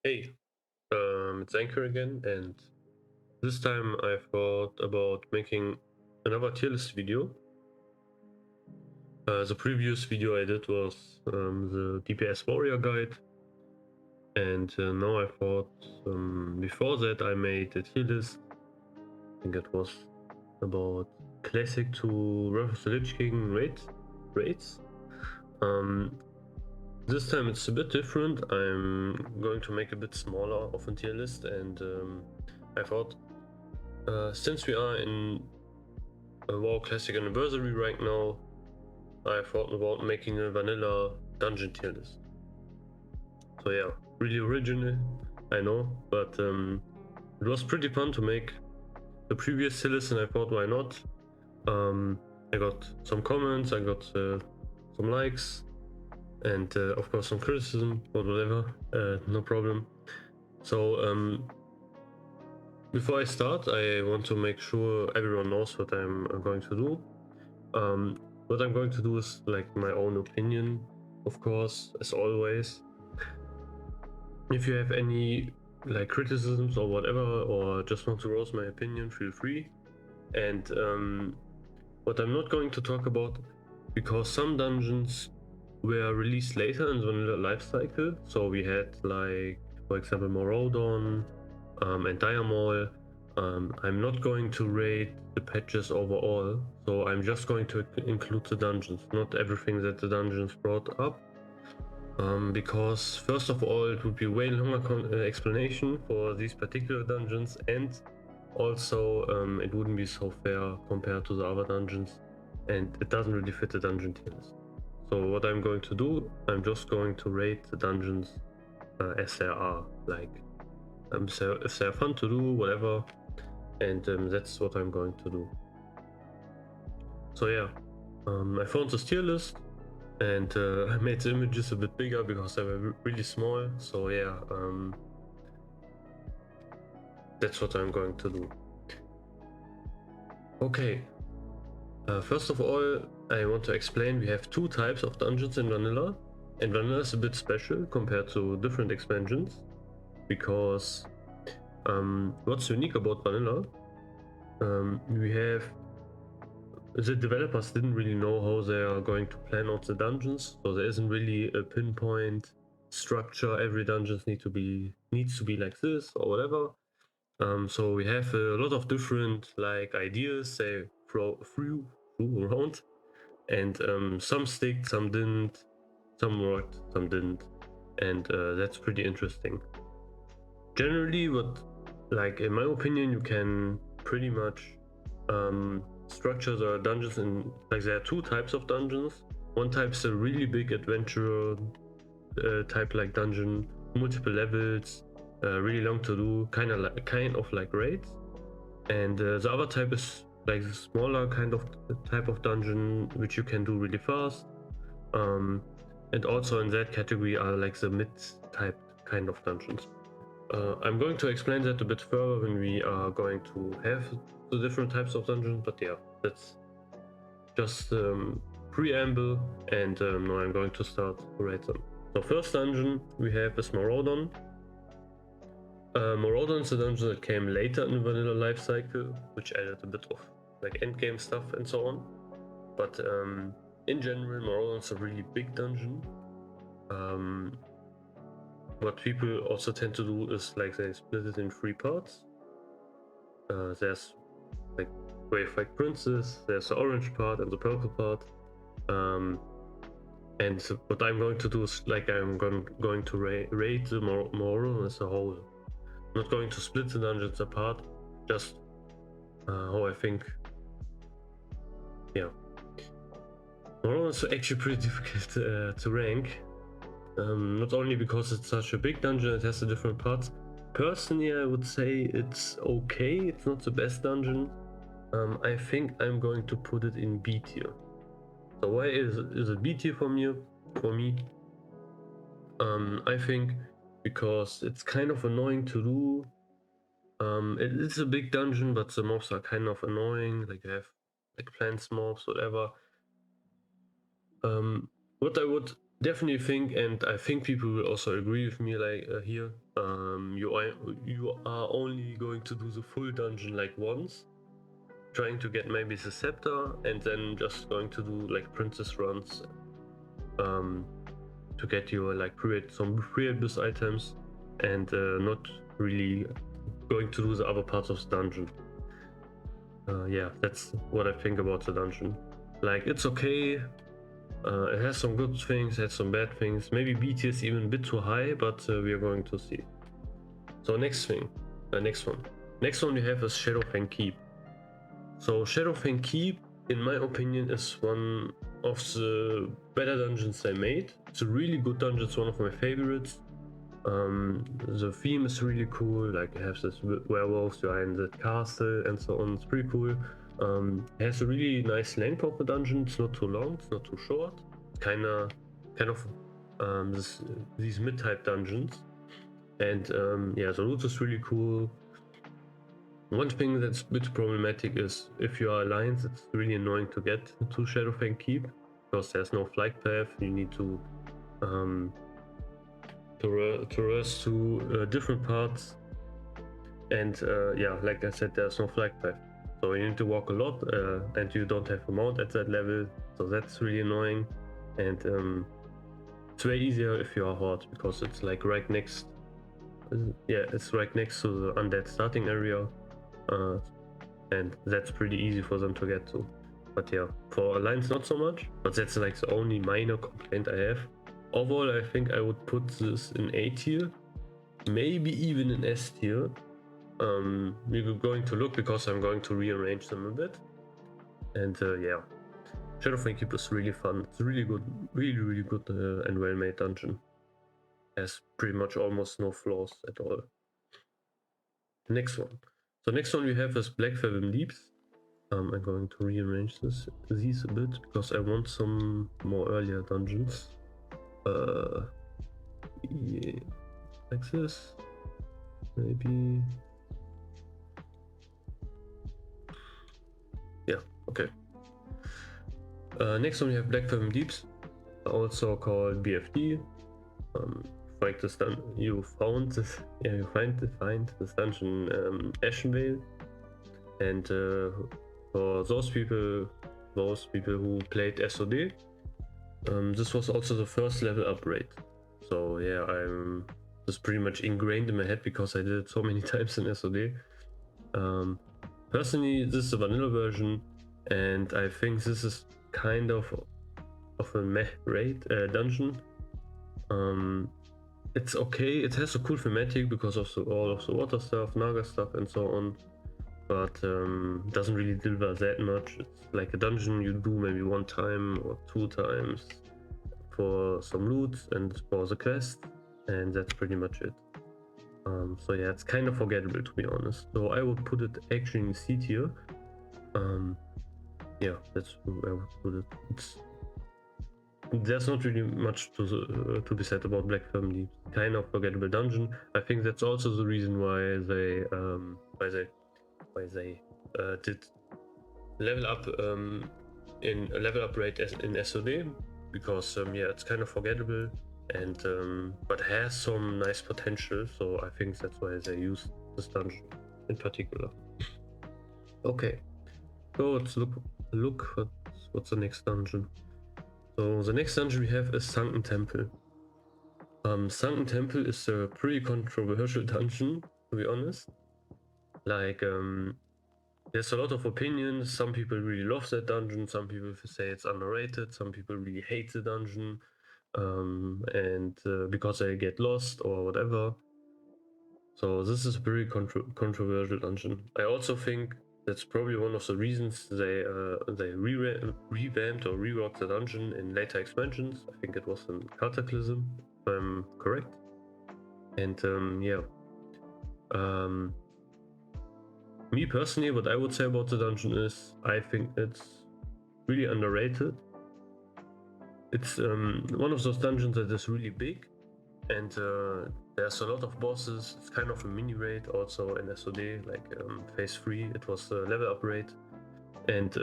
Hey, it's Anchor again, and this time I thought about making another tier list video. The previous video I did was the DPS Warrior Guide, and now I thought before that I made a tier list. I think it was about Classic to Wrath of the Lich King raids. Um, this time it's a bit different. I'm going to make a bit smaller of a tier list, and I thought since we are in a WoW Classic Anniversary right now, I thought about making a vanilla dungeon tier list. So yeah, really original, I know, but it was pretty fun to make the previous tier list, and I thought, why not? I got some comments, I got some likes, and of course some criticism or whatever, no problem. So before I start, I want to make sure everyone knows what I'm going to do. What I'm going to do is like my own opinion, of course, as always. If you have any like criticisms or whatever, or just want to roast my opinion, feel free. And what I'm not going to talk about, because some dungeons were released later in the vanilla life cycle. So we had like, for example, Morodon and Diamol. I'm not going to rate the patches overall, so I'm just going to include the dungeons, not everything that the dungeons brought up. Because first of all, it would be way longer explanation for these particular dungeons, and also it wouldn't be so fair compared to the other dungeons, and it doesn't really fit the dungeon tier list. So what I'm going to do, I'm just going to rate the dungeons as they are, like so if they're fun to do, whatever, and that's what I'm going to do. So yeah, I found this tier list, and I made the images a bit bigger because they were really small. So yeah, that's what I'm going to do. Okay, first of all, I want to explain we have two types of dungeons in vanilla, and vanilla is a bit special compared to different expansions, because what's unique about vanilla, we have the developers didn't really know how they are going to plan out the dungeons, so there isn't really a pinpoint structure. Every dungeon needs to be like this or whatever. So we have a lot of different like ideas they threw around, and some sticked, some didn't, some worked, some didn't, and that's pretty interesting. Generally, what, like in my opinion, you can pretty much structure the dungeons in, like, there are two types of dungeons. One type is a really big adventure type, like dungeon, multiple levels, really long to do, kind of like raids. And the other type is like the smaller type of dungeon, which you can do really fast. And also in that category are like the mid type kind of dungeons. I'm going to explain that a bit further when we are going to have the different types of dungeons, but yeah, that's just preamble, and now I'm going to start to rate them. So first dungeon we have is Morodon. Morodon is a dungeon that came later in the vanilla life cycle, which added a bit of like endgame stuff and so on. But in general, Morodon is a really big dungeon. What people also tend to do is like they split it in three parts. There's like Wave-like Princess, there's the orange part and the purple part. And so what I'm going to do is like I'm going to rate the Morodon as a whole. I'm not going to split the dungeons apart, just how I think. Yeah. Morodon is actually pretty difficult to rank. Not only because it's such a big dungeon, it has the different parts. Personally, I would say it's okay. It's not the best dungeon. I think I'm going to put it in B tier. So why is it B tier for me? I think because it's kind of annoying to do. It's a big dungeon, but the mobs are kind of annoying. Like you have like plants mobs, whatever. What I would definitely think, and I think people will also agree with me, like here, you are only going to do the full dungeon like once, trying to get maybe the scepter, and then just going to do like princess runs, um, to get your like some pre-abyss items, and not really going to do the other parts of the dungeon. Yeah, that's what I think about the dungeon. Like, it's okay. It has some good things, has some bad things. Maybe BT is even a bit too high, but we are going to see. So next thing, next one. Next one we have is Shadowfang Keep. So Shadowfang Keep, in my opinion, is one of the better dungeons they made. It's a really good dungeon. It's one of my favorites. The theme is really cool. Like, it has this werewolves, you are in the castle and so on. It's pretty cool. It has a really nice length of the dungeon. It's not too long. It's not too short. Kind of these mid-type dungeons. And yeah, the loot is really cool. One thing that's a bit problematic is if you are alliance, it's really annoying to get to Shadowfang Keep because there's no flight path. You need to traverse to different parts, and yeah, like I said, there's no flight path, so you need to walk a lot, and you don't have a mount at that level, so that's really annoying. And it's way easier if you are horde because it's like right next, yeah, it's right next to the undead starting area, and that's pretty easy for them to get to. But yeah, for alliance not so much, but that's like the only minor complaint I have. Overall, I think I would put this in A tier, maybe even in S tier. We're going to look because I'm going to rearrange them a bit. And yeah, Shadowfang Keep is really fun. It's really good, really good and well-made dungeon. Has pretty much almost no flaws at all. Next one. So next one we have is Black Fathom Deeps. I'm going to rearrange these a bit because I want some more earlier dungeons. Yeah, like this, maybe. Yeah, okay. Next one we have Black Fathom Deeps, also called BFD. Like this you found this, yeah, you find this dungeon, Ashenvale, and for those people who played SOD, this was also the first level upgrade. So yeah, this pretty much ingrained in my head because I did it so many times in SOD. Personally, this is a vanilla version, and I think this is kind of a meh raid dungeon. It's okay. It has a cool thematic because of all of the water stuff, Naga stuff, and so on. But doesn't really deliver that much. It's like a dungeon you do maybe one time or two times for some loot and for the quest, and that's pretty much it. So yeah, it's kind of forgettable, to be honest. So I would put it actually in C tier. Yeah, that's where I would put it. There's not really much to be said about Black Family. Kind of forgettable dungeon. I think that's also the reason why they did level up in a level up rate in SOD, because yeah, it's kind of forgettable, and but has some nice potential. So I think that's why they used this dungeon in particular. Okay, so let's look what's the next dungeon. So the next dungeon we have is Sunken Temple. Sunken Temple is a pretty controversial dungeon, to be honest. Like, there's a lot of opinions. Some people really love that dungeon. Some people say it's underrated. Some people really hate the dungeon, and because they get lost or whatever. So this is a very controversial dungeon. I also think that's probably one of the reasons they revamped or reworked the dungeon in later expansions. I think it was in Cataclysm, if I'm correct. And yeah, me personally, what I would say about the dungeon is I think it's really underrated. It's one of those dungeons that is really big, and there's a lot of bosses. It's kind of a mini raid also in SOD, like phase 3. It was a level up raid, and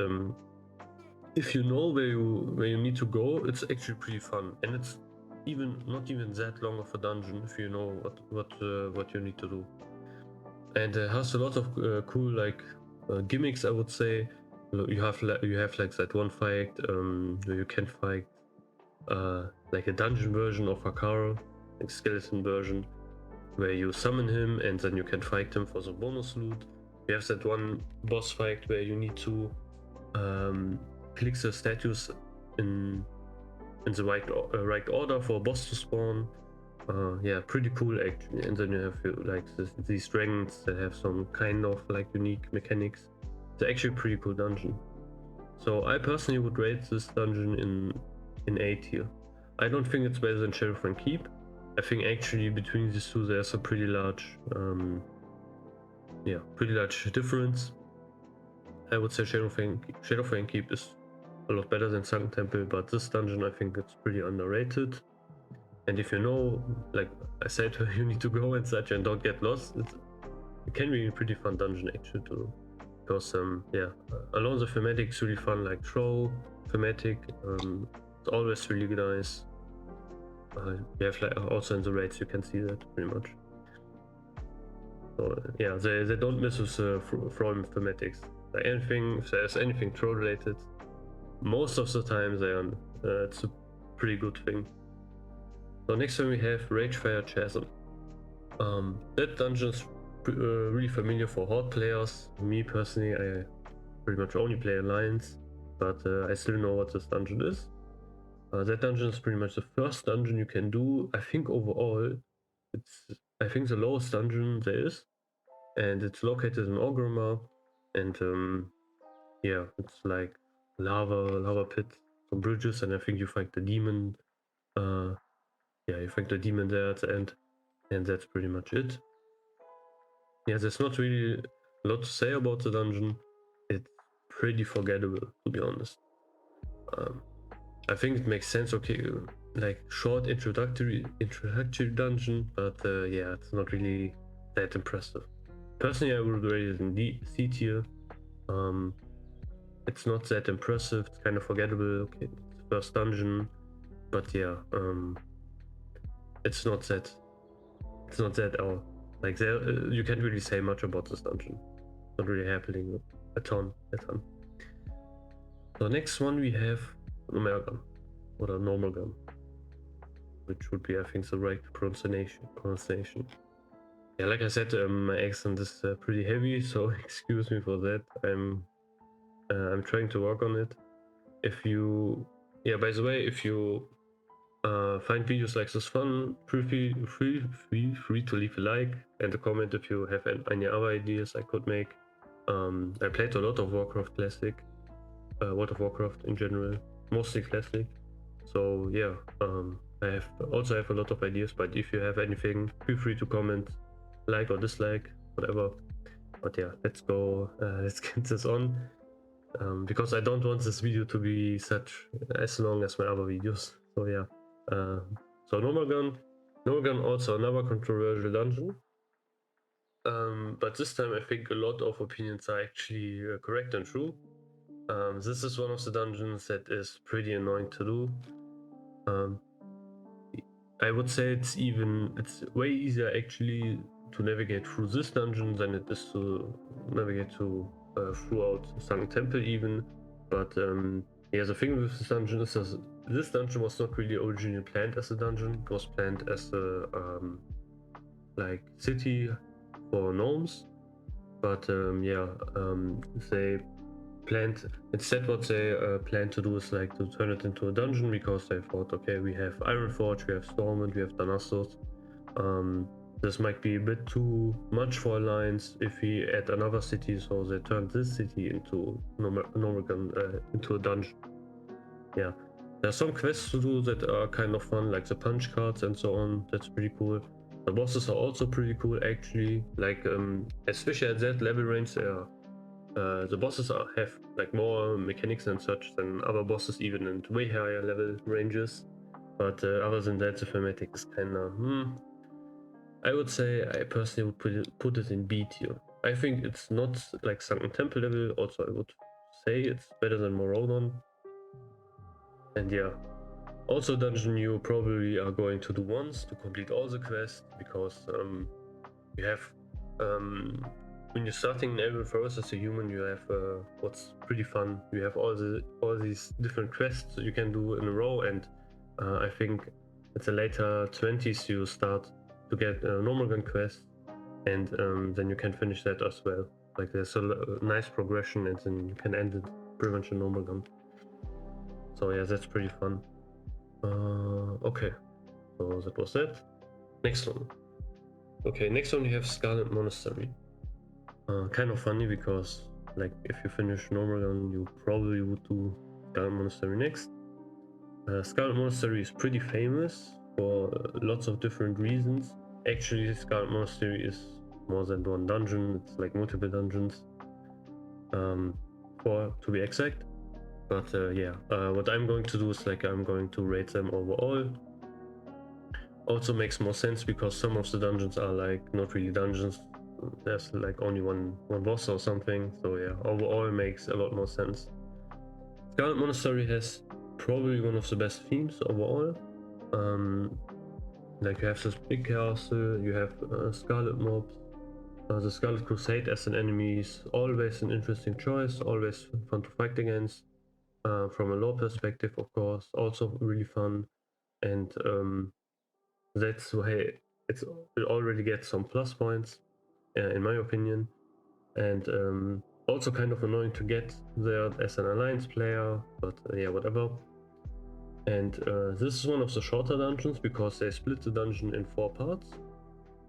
if you know where you need to go, it's actually pretty fun, and it's not even that long of a dungeon if you know what you need to do. And it has a lot of cool like gimmicks, I would say. You have like that one fight where you can fight like a dungeon version of Hakaro, like skeleton version, where you summon him and then you can fight him for the bonus loot. You have that one boss fight where you need to click the statues in the right order for a boss to spawn. Yeah, pretty cool actually. And then you have like these dragons that have some kind of like unique mechanics. It's actually a pretty cool dungeon. So I personally would rate this dungeon in A tier. I don't think it's better than Shadowfang Keep. I think actually between these two there's a pretty large difference. I would say Shadowfang Keep is a lot better than Sunken Temple, but this dungeon I think it's pretty underrated. And if you know, like I said, you need to go and such and don't get lost, it can be a pretty fun dungeon actually to do. Because along the thematic it's really fun, like Troll thematic, it's always really nice. You have like also in the raids you can see that pretty much. So yeah, they don't miss with from thematics. Like anything, if there's anything troll related, most of the time they are. It's a pretty good thing. So next one we have Ragefire Chasm. That dungeon's really familiar for Horde players. Me personally, I pretty much only play Alliance, but I still know what this dungeon is. That dungeon is pretty much the first dungeon you can do. I think overall, I think the lowest dungeon there is, and it's located in Orgrimmar, and yeah, it's like lava pit, some bridges, and I think you fight the demon. You fight the demon there at the end, and that's pretty much it. Yeah, there's not really a lot to say about the dungeon. It's pretty forgettable, to be honest. I think it makes sense. Okay, like short introductory dungeon, but yeah, it's not really that impressive. Personally, I would rate it in C tier. It's not that impressive. It's kind of forgettable. Okay, it's the first dungeon, but yeah, it's not that. It's not that all. Like there, you can't really say much about this dungeon. It's not really happening a ton. So next one we have Numergun, or a normal gun, which would be, I think, the right pronunciation. Yeah, like I said, my accent is pretty heavy, so excuse me for that. I'm trying to work on it. If you, yeah, by the way, if you find videos like this fun, feel free to leave a like and a comment if you have any other ideas I could make. I played a lot of Warcraft Classic, World of Warcraft in general, mostly Classic. So yeah, I also have a lot of ideas, but if you have anything, feel free to comment, like or dislike, whatever. But yeah, let's get this on, because I don't want this video to be as long as my other videos. So yeah, so Nomagun also another controversial dungeon, but this time I think a lot of opinions are actually correct and true. This is one of the dungeons that is pretty annoying to do. I would say it's way easier actually to navigate through this dungeon than it is to navigate throughout Sunken Temple even. But yeah, the thing with this dungeon is that this dungeon was not really originally planned as a dungeon. It was planned as a like city for gnomes. But they planned instead what they planned to do is like to turn it into a dungeon, because they thought, okay, we have Ironforge, we have Stormwind, we have Thanatos. This might be a bit too much for Alliance if we add another city, so they turned this city into into a dungeon. Yeah, there's some quests to do that are kind of fun, like the punch cards and so on. That's pretty cool. The bosses are also pretty cool actually, like especially at that level range they are. The bosses have like more mechanics and such than other bosses, even in way higher level ranges. But other than that, the thematic is kind of I would say I personally would put it in B tier. I think it's not like Sunken Temple level. Also, I would say it's better than Morodon, And yeah, also dungeon you probably are going to do once to complete all the quests, because you have when you're starting in every first as a human, you have what's pretty fun. You have all these different quests you can do in a row, and I think at the later 20s you start to get normal gun quests, and then you can finish that as well. Like there's a nice progression, and then you can end it pretty much in normal gun. So yeah, that's pretty fun. Okay, so that was that. Next one. Okay, next one you have Scarlet Monastery. Kind of funny because like if you finish normal gun, you probably would do Scarlet Monastery next. Scarlet Monastery is pretty famous for lots of different reasons. Actually, Scarlet Monastery is more than one dungeon. It's like multiple dungeons, four to be exact. But yeah, what I'm going to do is like I'm going to rate them overall. Also makes more sense because some of the dungeons are like not really dungeons. There's like only one boss or something. So yeah, overall makes a lot more sense. Scarlet Monastery has probably one of the best themes overall. Like you have this big castle, you have Scarlet mobs. The Scarlet Crusade as an enemy is always an interesting choice, always fun to fight against. From a lore perspective, of course, also really fun, and that's why it already gets some plus points, in my opinion, and also kind of annoying to get there as an alliance player, but yeah, whatever. And this is one of the shorter dungeons because they split the dungeon in 4 parts.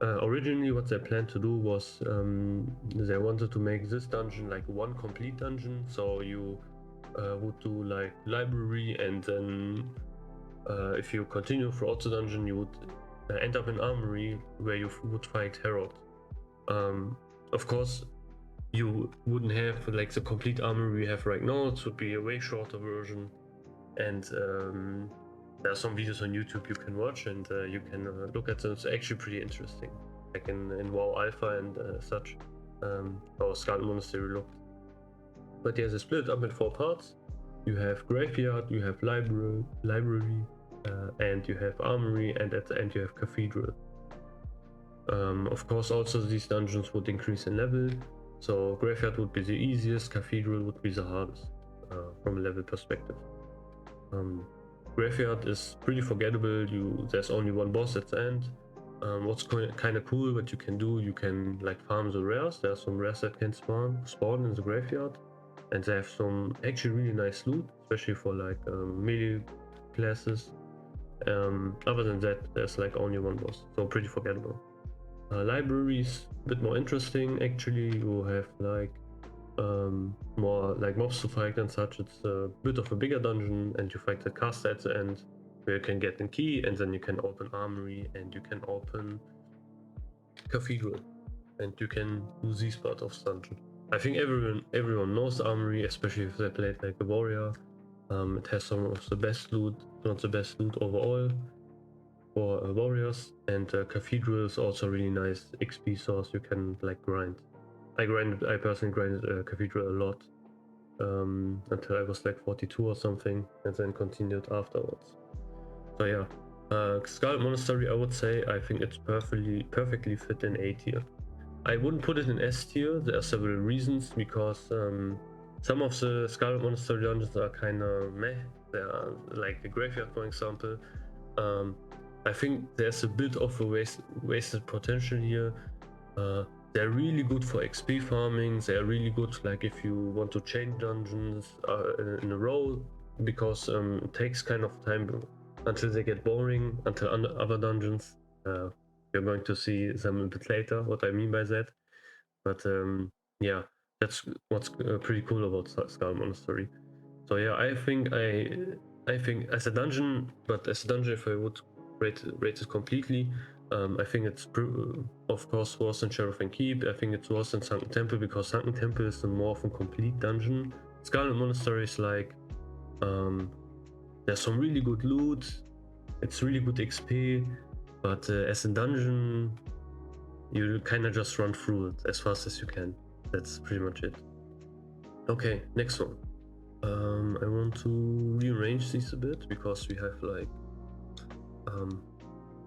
Originally, what they planned to do was they wanted to make this dungeon like one complete dungeon, so you would do like library, and then if you continue throughout the dungeon, you would end up in armory where you would fight Herod. Of course, you wouldn't have like the complete armory we have right now. It would be a way shorter version, and there are some videos on YouTube you can watch, and you can look at them. It's actually pretty interesting, like in WoW Alpha and such, how Scarlet Monastery looked. But yeah, they split up in 4 parts. You have graveyard, you have library, and you have armory, and at the end you have cathedral. Of course, also these dungeons would increase in level, so graveyard would be the easiest, cathedral would be the hardest from a level perspective. Graveyard is pretty forgettable. There's only one boss at the end. What's kind of cool, what you can do, you can like farm the rares. There are some rares that can spawn in the graveyard, and they have some actually really nice loot, especially for like melee classes. Other than that, there's like only one boss, so pretty forgettable. Libraries a bit more interesting actually. You have like more like mobs to fight and such. It's a bit of a bigger dungeon, and you fight the caster at the end where you can get a key, and then you can open armory, and you can open cathedral, and you can do these parts of the dungeon. I think everyone knows armory, especially if they played like a warrior. It has some of the best loot, not the best loot overall for warriors, and cathedral is also really nice XP source you can like grind. I personally grinded cathedral a lot until I was like 42 or something, and then continued afterwards. So yeah, Scarlet Monastery, I would say I think it's perfectly fit in A tier. I wouldn't put it in S tier. There are several reasons, because some of the Scarlet Monastery dungeons are kind of meh. They are like the graveyard, for example. I think there's a bit of a wasted potential here. They're really good for XP farming. They are really good like if you want to change dungeons in a row, because it takes kind of time until they get boring, until other dungeons. You're going to see them a bit later, what I mean by that. But yeah, that's what's pretty cool about Scarlet Monastery. So yeah, I think as a dungeon, if I would rate it completely, I think it's of course worse than Sheriff and Keep. I think it's worse than Sunken Temple, because Sunken Temple is a more of a complete dungeon. Scarlet Monastery is like there's some really good loot, it's really good XP, but as a dungeon you kind of just run through it as fast as you can. That's pretty much it. Okay, next one. I want to rearrange these a bit because we have like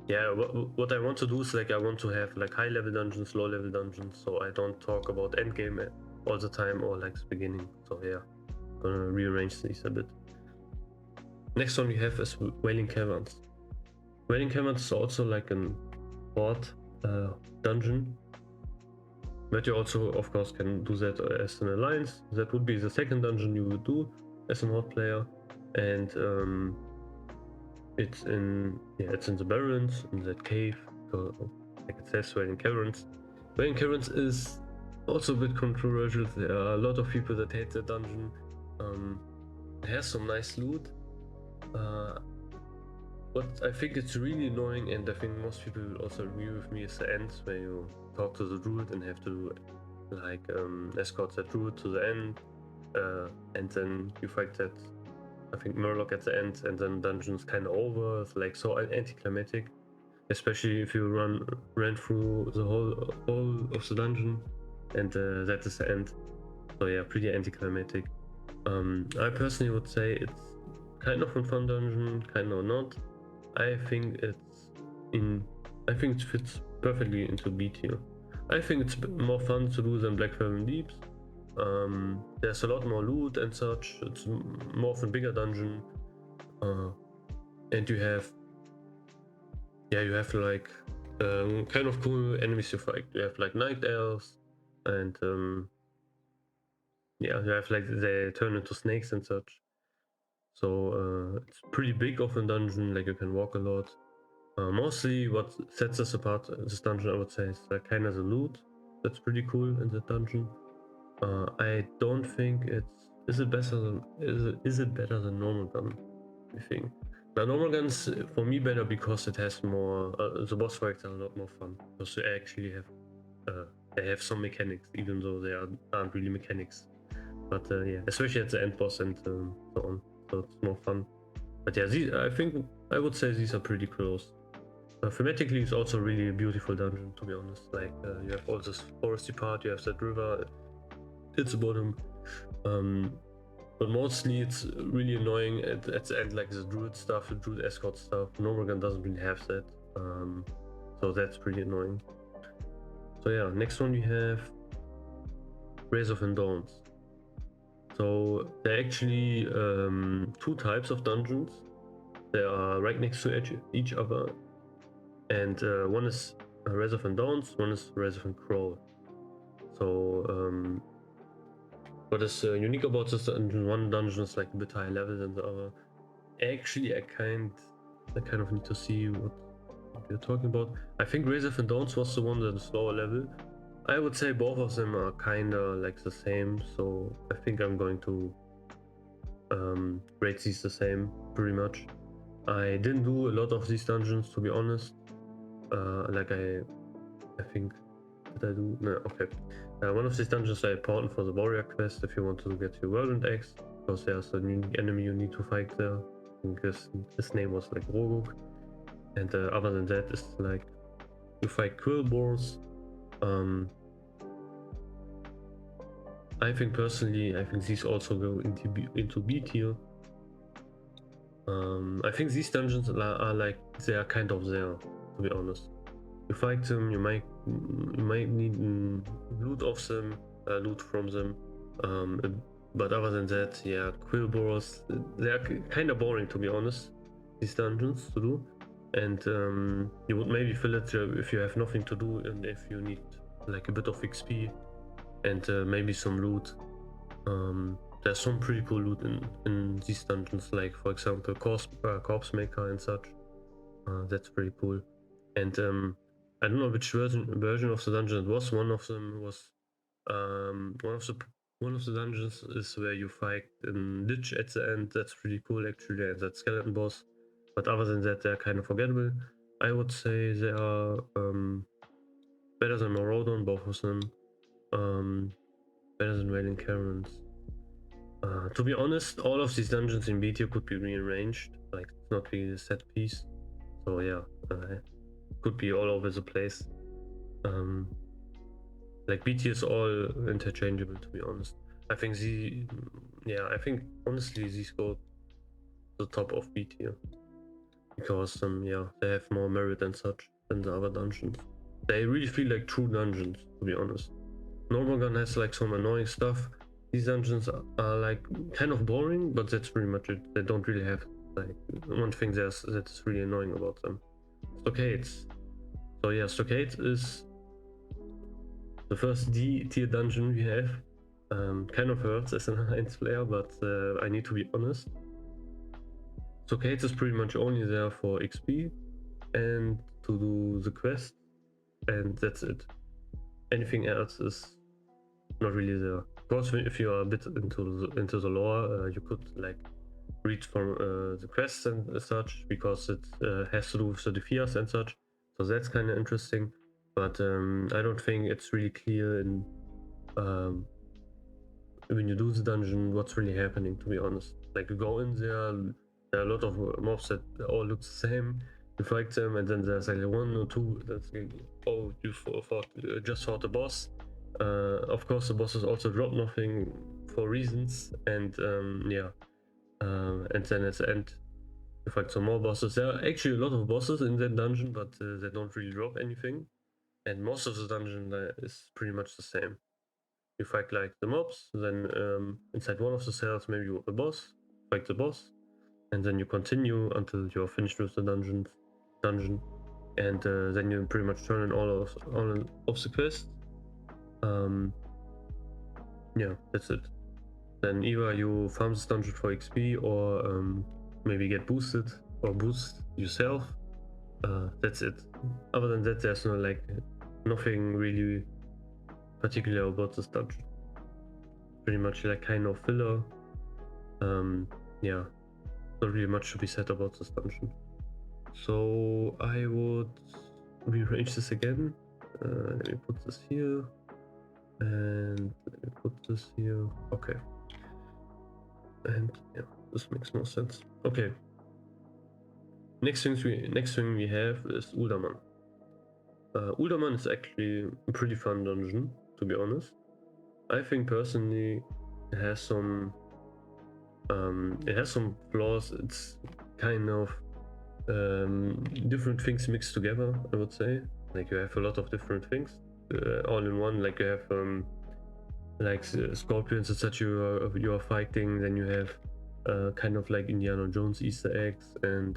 yeah, what I want to do is like I want to have like high level dungeons, low level dungeons, so I don't talk about endgame all the time or like the beginning. So yeah, gonna rearrange these a bit. Next one we have is Wailing Caverns. Wailing Caverns is also like an odd dungeon, but you also of course can do that as an alliance. That would be the second dungeon you would do as an horde player, and it's in the Barrens, in that cave, like it says, Wailing Caverns. Wailing Caverns is also a bit controversial. There are a lot of people that hate the dungeon. It has some nice loot. But I think it's really annoying, and I think most people will also agree with me, is the end where you talk to the druid and have to like escort that druid to the end, and then you fight that, I think, Murloc at the end, and then dungeon's kind of over. It's like so anticlimactic, especially if you ran through the whole of the dungeon, and that is the end. So yeah, pretty anticlimactic. I personally would say it's kind of a fun dungeon, kind of not. I think it fits perfectly into B tier. I think it's more fun to do than Black Fathom Deeps. There's a lot more loot and such. It's more of a bigger dungeon, and you have like kind of cool enemies you fight. You have like night elves, and you have like they turn into snakes and such. So it's pretty big of a dungeon. Like you can walk a lot. Mostly what sets us apart this dungeon, I would say, is kind of the loot. That's pretty cool in the dungeon. I don't think is it better than normal gun? I think now normal guns for me better because it has more the boss fights are a lot more fun because they have some mechanics, even though they aren't really mechanics. But yeah, especially at the end boss and so on, so it's more fun. But yeah, I would say these are pretty close. Thematically, it's also really a beautiful dungeon, to be honest. Like you have all this foresty part, you have that river. It's the bottom, but mostly it's really annoying at the end, like the druid stuff, the druid escort stuff. Normal doesn't really have that, so that's pretty annoying. So yeah, next one we have Rays of Endurance. So there are actually two types of dungeons. They are right next to each other, and one is Rise of Endurance, one is Rise of Crawl. So what is unique about this dungeon? One dungeon is like a bit higher level than the other. Actually, I kind of need to see what you're talking about. I think Rise of Endurance was the one that is lower level. I would say both of them are kinda like the same, so I think I'm going to rate these the same pretty much. I didn't do a lot of these dungeons, to be honest. Like I think, did I do? No, okay. One of these dungeons are important for the warrior quest if you want to get your whirlwind axe, because there's a new enemy you need to fight there. I think his name was like Rogok. And other than that, it's like you fight quill boars. I think personally, these also go into B tier. I think these dungeons are like they are kind of there, to be honest. You fight them, you might need loot of them, loot from them. But other than that, yeah, quill boars, they are kind of boring, to be honest. These dungeons to do, and you would maybe fill it if you have nothing to do and if you need like a bit of XP and maybe some loot. There's some pretty cool loot in these dungeons, like for example corpse maker and such. That's pretty cool. And I don't know which version of the dungeon it was. One of them was one of the dungeons is where you fight in Lich at the end. That's pretty cool actually, and that skeleton boss. But other than that, they're kind of forgettable. I would say they are better than Maraudon, both of them. Better than Wailing Caverns. To be honest, all of these dungeons in BTO could be rearranged, like it's not really a set piece. So yeah, could be all over the place. Like BT is all interchangeable, to be honest. I think I think honestly these go the top of B tier because they have more merit and such than the other dungeons. They really feel like true dungeons, to be honest. Normal has like some annoying stuff. These dungeons are like kind of boring, but that's pretty much it. They don't really have like one thing that's really annoying about them. Stockades. So yeah, Stockades is the first D tier dungeon we have. Kind of hurts as an alliance player, but I need to be honest. Stockades is pretty much only there for XP and to do the quest, and that's it. Anything else is not really there. Of course, if you are a bit into the lore, you could like read from the quests and such because it has to do with the Defias and such. So that's kind of interesting. But I don't think it's really clear in when you do the dungeon what's really happening. To be honest, like you go in there are a lot of mobs that all look the same. You fight them, and then there's like one or two that's like, oh, you just fought the boss. Of course, the bosses also drop nothing for reasons, and and then at the end you fight some more bosses. There are actually a lot of bosses in that dungeon, but they don't really drop anything, and most of the dungeon is pretty much the same. You fight like the mobs, then inside one of the cells maybe with the boss, fight the boss, and then you continue until you're finished with the dungeon, and then you pretty much turn in all of the quests. Yeah, that's it. Then either you farm this dungeon for XP or maybe get boosted or boost yourself. That's it. Other than that, there's nothing really particular about this dungeon. Pretty much like kind of filler. Yeah, not really much to be said about this dungeon. So I would rearrange this again. Let me put this here, and let me put this here. Okay. And yeah, this makes more sense. Okay. Next thing we have is Uldaman. Uldaman is actually a pretty fun dungeon, to be honest. I think personally it has some flaws. It's kind of different things mixed together, I would say. Like you have a lot of different things all in one. Like you have like scorpions and such you are fighting. Then you have kind of like Indiana Jones Easter eggs, and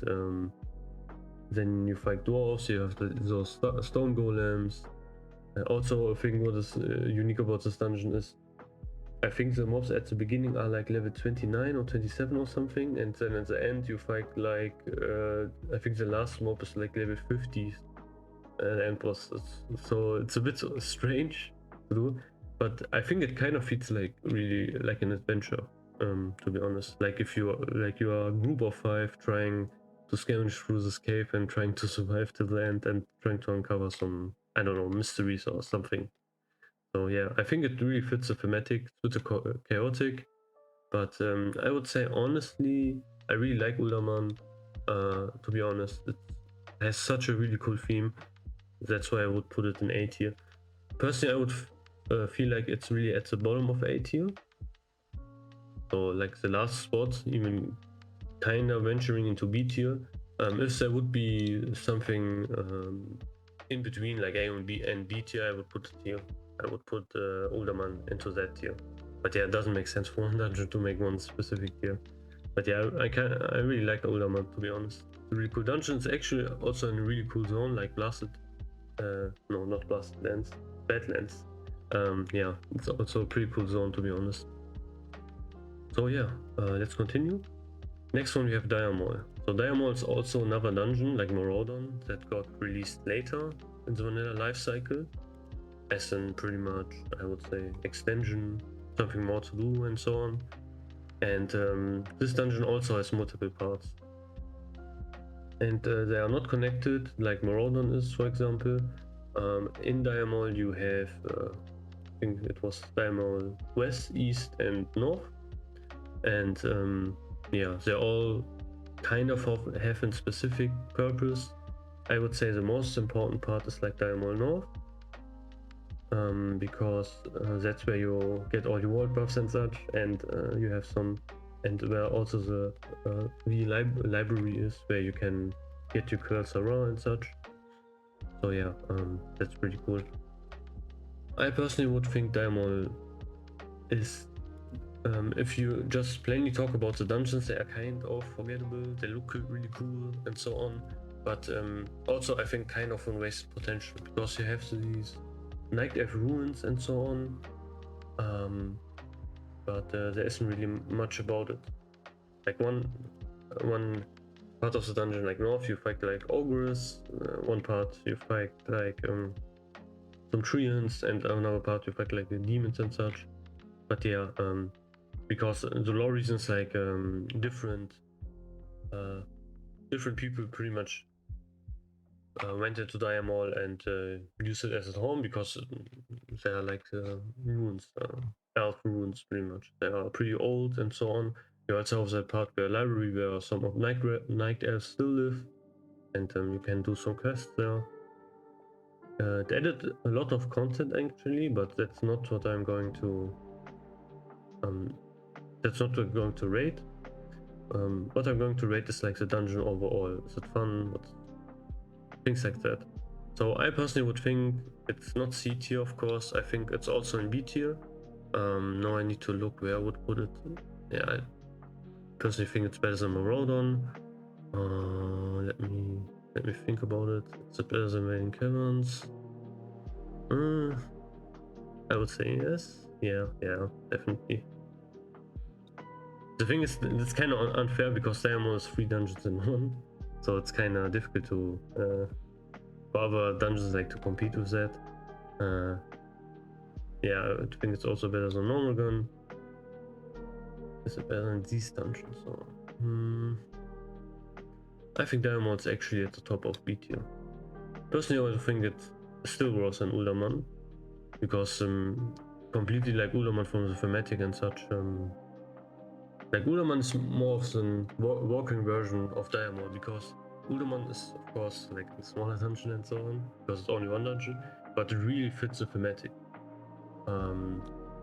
then you fight dwarves. You have those stone golems. Also, a thing what is unique about this dungeon is I think the mobs at the beginning are like level 29 or 27 or something, and then at the end you fight like I think the last mob is like level 50 end boss. So it's a bit strange to do, but I think it kind of feels like really like an adventure. To be honest, like if you are a group of 5 trying to scavenge through this cave and trying to survive till the end and trying to uncover some, I don't know, mysteries or something. So yeah, I think it really fits the thematic, fits the chaotic, but I would say honestly, I really like Uldaman. To be honest, it has such a really cool theme. That's why I would put it in A tier. Personally, I would feel like it's really at the bottom of A tier. So like the last spot, even kind of venturing into B tier. If there would be something in between, like A and B tier, I would put it here. I would put Uldaman into that tier. But yeah, it doesn't make sense for one dungeon to make one specific tier. But yeah, I really like Uldaman, to be honest. It's a really cool dungeon. It's actually also in a really cool zone, like Blasted. No, not Blasted Lands. Badlands. Yeah, it's also a pretty cool zone, to be honest. So yeah, let's continue. Next one we have Diamol. So Diamol is also another dungeon like Maraudon that got released later in the vanilla lifecycle. As in pretty much, I would say, extension, something more to do and so on. And this dungeon also has multiple parts. And they are not connected like Maraudon is, for example. In Diamol you have, I think it was Diamol West, East and North. And yeah, they all kind of have a specific purpose. I would say the most important part is like Diamol North. because that's where you get all your world buffs and such, and you have some, and where also the library is, where you can get your cursor raw and such. So yeah, that's pretty cool. I personally would think Diamond is, if you just plainly talk about the dungeons, they are kind of forgettable, they look really cool and so on, but also I think kind of a wasted potential, because you have these Night Elf ruins and so on, but there isn't really much about it. Like one part of the dungeon, like north, you fight like ogres, one part you fight like some treants, and another part you fight like the demons and such. But yeah, because the lore reasons, like different people pretty much went into Diamol and used it as a home, because they are like ruins, elf ruins pretty much. They are pretty old and so on. You also have that part where library where some of night elves still live, and you can do some quests there. It added a lot of content actually, but that's not what I'm going to raid. What I'm going to rate is like the dungeon overall. Is it fun? Things like that. So I personally would think it's not C tier, of course. I think it's also in B tier. Now I need to look where I would put it. Yeah, I personally think it's better than Maraudon. Let me think about it. Is it better than Maiden Caverns? I would say yes. Yeah, definitely. The thing is, it's kind of unfair because Diamond is 3 dungeons in one, so it's kind of difficult to for other dungeons like to compete with that. Yeah, I think it's also better than normal gun. Is it better than these dungeons? So, I think Diamond's actually at the top of B tier. Personally, I think it still worse than Uldaman, because completely like Uldaman from the thematic and such. Like Uldaman is more of the walking version of Diamond, because Uldaman is of course like a smaller dungeon and so on, because it's only one dungeon, but it really fits the thematic.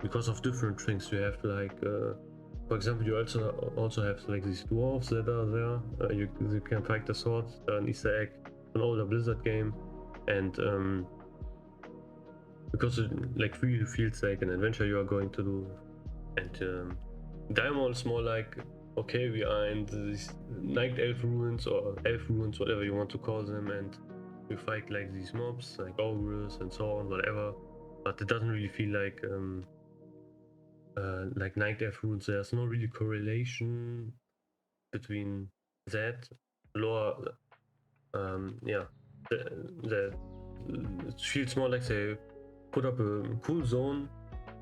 Because of different things, you have like, for example, you also have like these dwarves that are there. You can fight the sword, an Easter egg, an older Blizzard game, and because it like really feels like an adventure you are going to do, and Diamond is more like, okay, we are in these night elf ruins or elf ruins, whatever you want to call them, and we fight like these mobs, like ogres and so on, whatever. But it doesn't really feel like night elf ruins. There's no really correlation between that lore. Yeah, it feels more like they put up a cool zone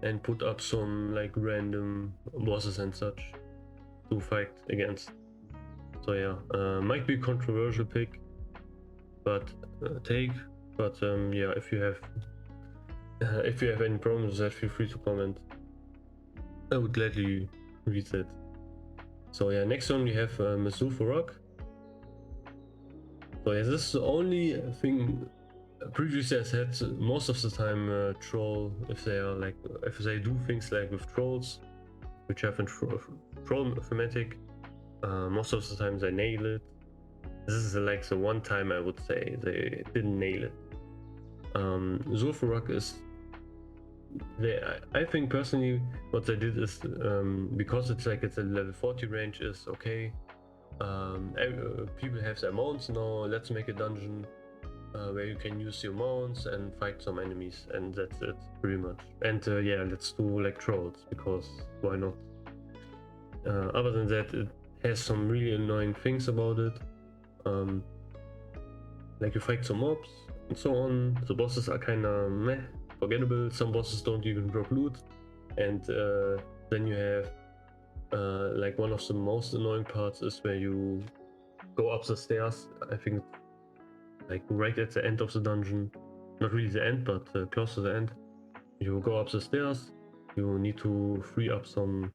and put up some like random bosses and such to fight against. So yeah, might be a controversial pick, but yeah, if you have any problems with that, feel free to comment. I would gladly read it. So yeah, next one we have Masufa Rock. So yeah, this is the only thing. Previously I said most of the time troll, if they do things like with trolls, which have a troll thematic, most of the time they nail it. This is like the one time I would say they didn't nail it. Zul'Farrak is, I think personally what they did is, because it's a level 40 range, is okay. People have their mounts now, let's make a dungeon where you can use your mounts and fight some enemies, and that's it pretty much. And yeah, let's do like trolls, because why not? Other than that, it has some really annoying things about it. Like you fight some mobs and so on. The bosses are kind of meh, forgettable. Some bosses don't even drop loot, and then you have like one of the most annoying parts is where you go up the stairs. I think like right at the end of the dungeon, not really the end, but close to the end. You go up the stairs. You need to free up some,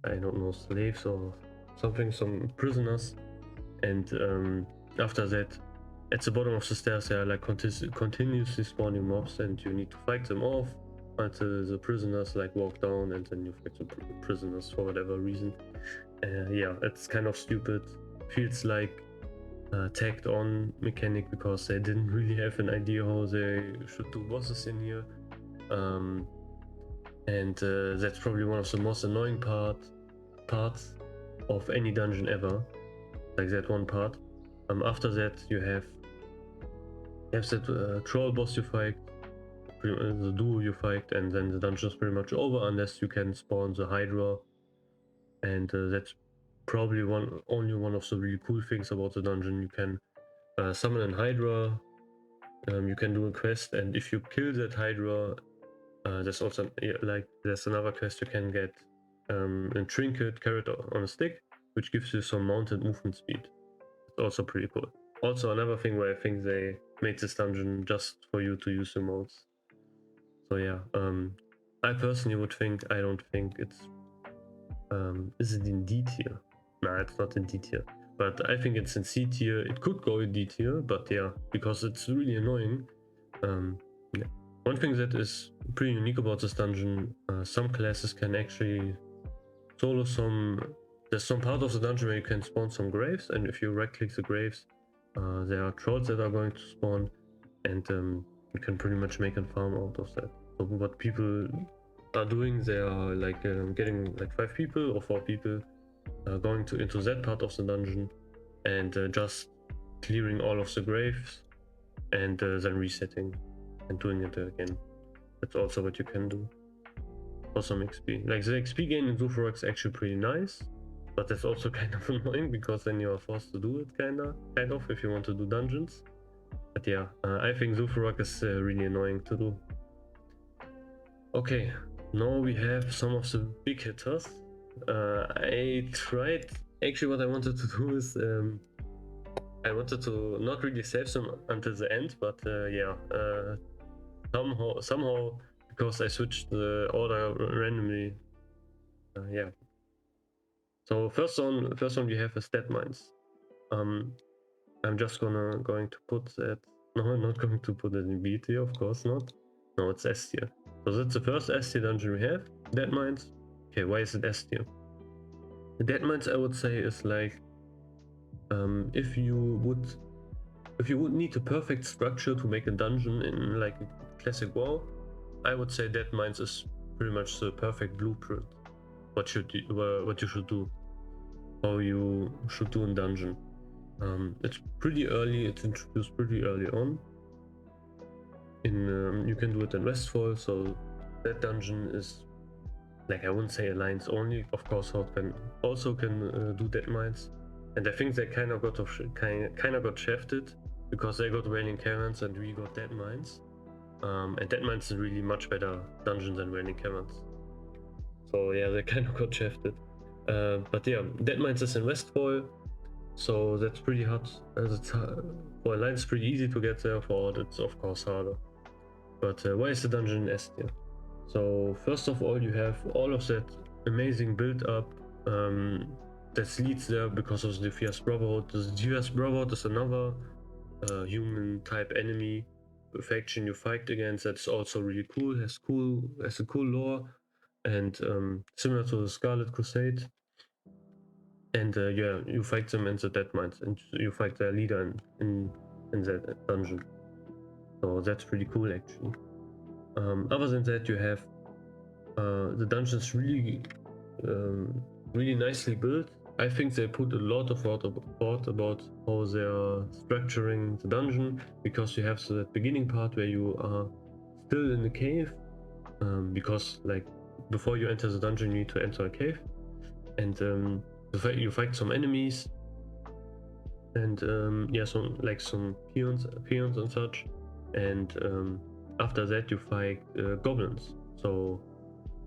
I don't know, slaves or something, some prisoners, and after that at the bottom of the stairs there are like continuously spawning mobs, and you need to fight them off until the prisoners like walk down, and then you fight the prisoners for whatever reason. Yeah, it's kind of stupid. Feels like tagged on mechanic because they didn't really have an idea how they should do bosses in here. And that's probably one of the most annoying parts of any dungeon ever, like that one part. After that you have that troll boss you fight, the duo you fight, and then the dungeon is pretty much over unless you can spawn the Hydra, and that's probably only one of the really cool things about the dungeon. You can summon an Hydra, you can do a quest, and if you kill that Hydra, there's also there's another quest you can get, a trinket carrot on a stick, which gives you some mounted movement speed. It's also pretty cool. Also another thing where I think they made this dungeon just for you to use the modes. So yeah, I personally would think, I don't think it's is it in D tier? Nah, it's not in D tier, but I think it's in C tier. It could go in D tier, but yeah, because it's really annoying. Yeah. One thing that is pretty unique about this dungeon, some classes can actually solo there's some part of the dungeon where you can spawn some graves, and if you right click the graves, there are trolls that are going to spawn, and you can pretty much make a farm out of that. So what people are doing, they are like getting like 5 people or 4 people going into that part of the dungeon, and just clearing all of the graves, and then resetting and doing it again. That's also what you can do for some XP. Like the XP gain in Zul'Farrak is actually pretty nice, but that's also kind of annoying because then you are forced to do it kind of if you want to do dungeons. But yeah, I think Zul'Farrak is really annoying to do. Okay, now we have some of the big hitters. I tried, actually what I wanted to do is I wanted to not really save them until the end, but yeah, somehow because I switched the order randomly, yeah. So first one we have is Dead Mines. I'm just going to put that. No, I'm not going to put it in B tier, of course not. No, it's S tier. So that's the first S tier dungeon we have. Dead Mines. Okay, why is it S tier? The Dead Mines, I would say, is like if you would need a perfect structure to make a dungeon in like a classic WoW, I would say Dead Mines is pretty much the perfect blueprint. What you should do, how you should do in dungeon. It's pretty early. It's introduced pretty early on. You can do it in Westfall, so that dungeon is like, I wouldn't say alliance only. Of course, Horde can also do Dead Mines, and I think they kind of got shafted because they got Wailing Caverns and we got Dead Mines. And Dead Mines is really much better dungeon than Wailing Caverns. So yeah, they kind of got shafted. But yeah, Dead Mines is in Westfall, so that's pretty hard. For Alliance, it's pretty easy to get there. For Horde, it's of course harder. But why is the dungeon in S tier? So first of all, you have all of that amazing build up that leads there because of the Fierce Brotherhood. The Fierce Brotherhood is another human type enemy faction you fight against. That's also really cool. Has a cool lore, and similar to the Scarlet Crusade. And yeah, you fight them in the Dead Mines, and you fight their leader in that dungeon. So that's pretty cool actually. Other than that, you have the dungeons really nicely built. I think they put a lot of thought about how they are structuring the dungeon, because you have that beginning part where you are still in the cave, because like before you enter the dungeon you need to enter a cave, and you fight some enemies, and yeah, some peons and such, and after that you fight goblins. So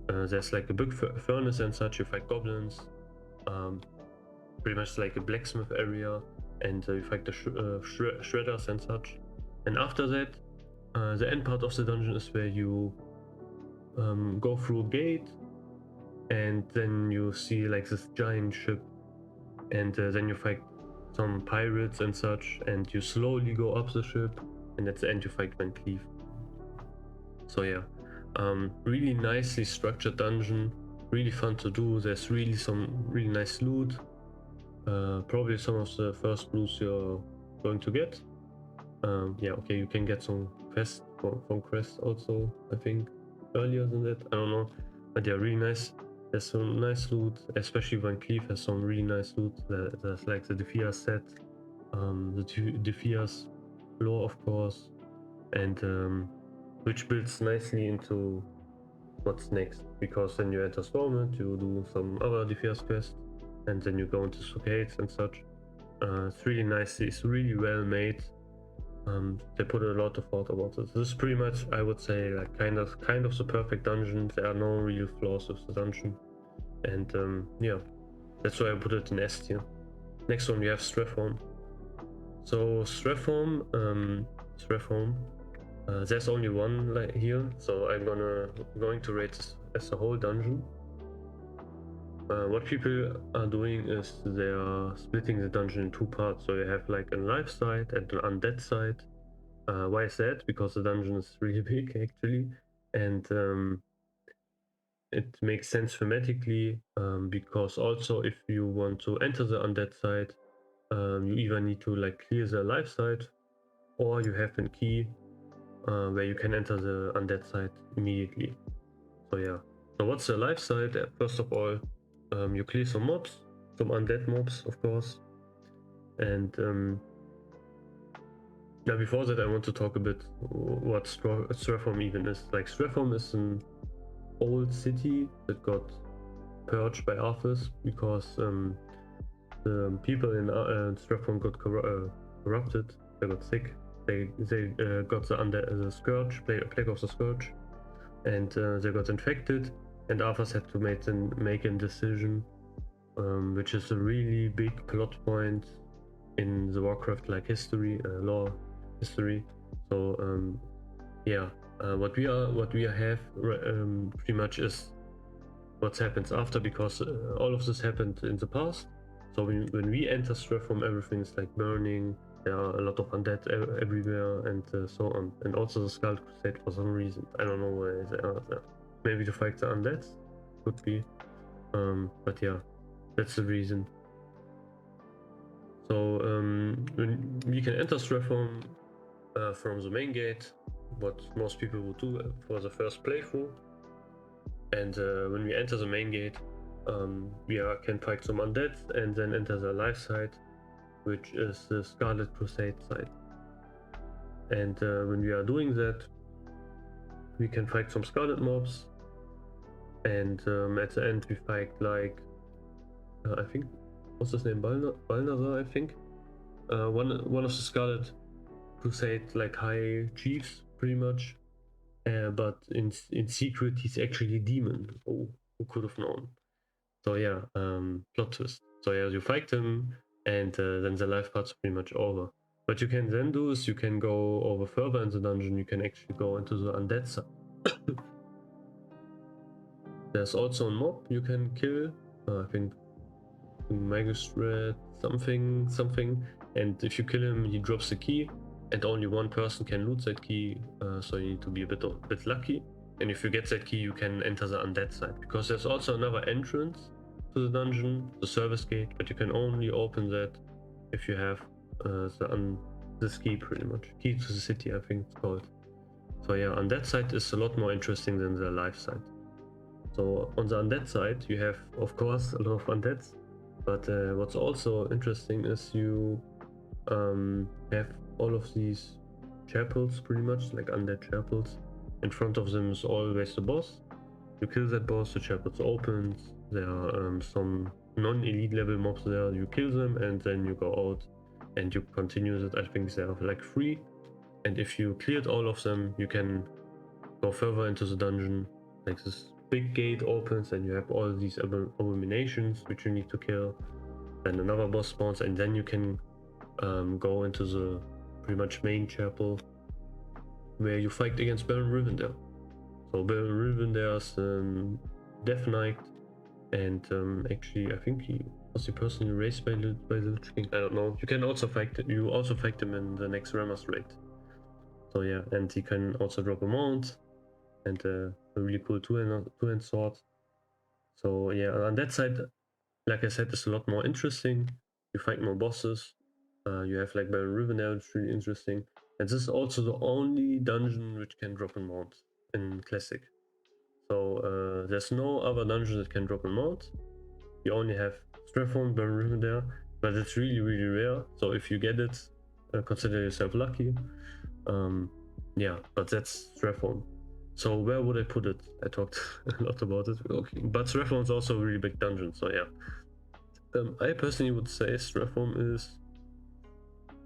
there's like a big furnace and such. You fight goblins, pretty much like a blacksmith area, and you fight the shredders and such. And after that, the end part of the dungeon is where you go through a gate, and then you see like this giant ship, and then you fight some pirates and such, and you slowly go up the ship, and at the end you fight Van Cleef. So yeah, really nicely structured dungeon, really fun to do. There's really some really nice loot, probably some of the first blues you're going to get. Yeah, okay, you can get some quests from quests also, I think earlier than that, I don't know, but yeah, really nice. There's some nice loot, especially Van Cleef has some really nice loot. There's like the Defias set, the Defias lore of course, and which builds nicely into what's next, because then you enter Stormont, you do some other Defias quests, and then you go into Stockades and such. It's really nice, it's really well made. They put a lot of thought about this. This is pretty much, I would say, like kind of the perfect dungeon. There are no real flaws with the dungeon, and yeah, that's why I put it in S tier. Next one we have Strephorn. So Strephorn, there's only one here, so I'm going to rate this as a whole dungeon. What people are doing is they are splitting the dungeon in two parts. So you have like a life side and an undead side. Why is that? Because the dungeon is really big actually, and it makes sense thematically, because also if you want to enter the undead side, you either need to like clear the life side, or you have a key where you can enter the undead side immediately. So yeah, so what's the life side? First of all, you clear some mobs, some undead mobs of course, and now before that I want to talk a bit what Strephorn even is. Like Strephorn is an old city that got purged by Arthas because the people in Strephorn got corrupted, they got sick, they got the scourge, plague of the scourge, and they got infected, and Arthas had to make a decision, which is a really big plot point in the Warcraft like history, lore history. So yeah, what we have pretty much is what happens after, because all of this happened in the past. So when we enter Strephorn, everything's like burning, there are a lot of undead everywhere, and so on. And also the Skull Crusade, for some reason, I don't know why they are there. Maybe to fight the undead, could be, but yeah, that's the reason. So when we can enter Strephorn from the main gate, what most people would do for the first playthrough, and when we enter the main gate, we can fight some undead and then enter the life side, which is the Scarlet Crusade side. And when we are doing that, we can fight some Scarlet mobs, and at the end we fight like I think, what's his name, Balnazar, I think, one of the Scarlet Crusade like high chiefs pretty much, but in secret he's actually a demon. Oh, who could have known? So yeah, plot twist. So yeah, you fight him, and then the life part's pretty much over. What you can then do is you can go over further in the dungeon. You can actually go into the undead side. There's also a mob you can kill, I think magistrate something, and if you kill him he drops the key, and only one person can loot that key, so you need to be a bit lucky. And if you get that key, you can enter the undead side, because there's also another entrance to the dungeon, the service gate, but you can only open that if you have this key, pretty much key to the city, I think it's called. So yeah, undead side is a lot more interesting than the life side. So on the undead side you have of course a lot of undeads, but what's also interesting is you have all of these chapels, pretty much like undead chapels. In front of them is always the boss. You kill that boss, the chapels opens, there are some non-elite level mobs there, you kill them, and then you go out and you continue that. I think there are like 3, and if you cleared all of them, you can go further into the dungeon. Like this big gate opens and you have all these abominations which you need to kill, then another boss spawns, and then you can go into the pretty much main chapel where you fight against Baron Rivendell. So Baron Rivendell is Death Knight, and actually I think Was he personally raised by the Lich King? I don't know. You can also fight him in the next Ramas raid. So yeah, and he can also drop a mount and a really cool two-hand sword. So yeah, on that side, like I said, it's a lot more interesting. You fight more bosses. You have like Baron Rivendell, which is really interesting. And this is also the only dungeon which can drop a mount in Classic. So there's no other dungeon that can drop a mount. You only have Strephon, Baron Rivendell, but it's really, really rare. So if you get it, consider yourself lucky. Yeah, but that's Strephon. So where would I put it? I talked a lot about it. Okay, but Strephon is also a really big dungeon. So yeah, I personally would say Strephon is.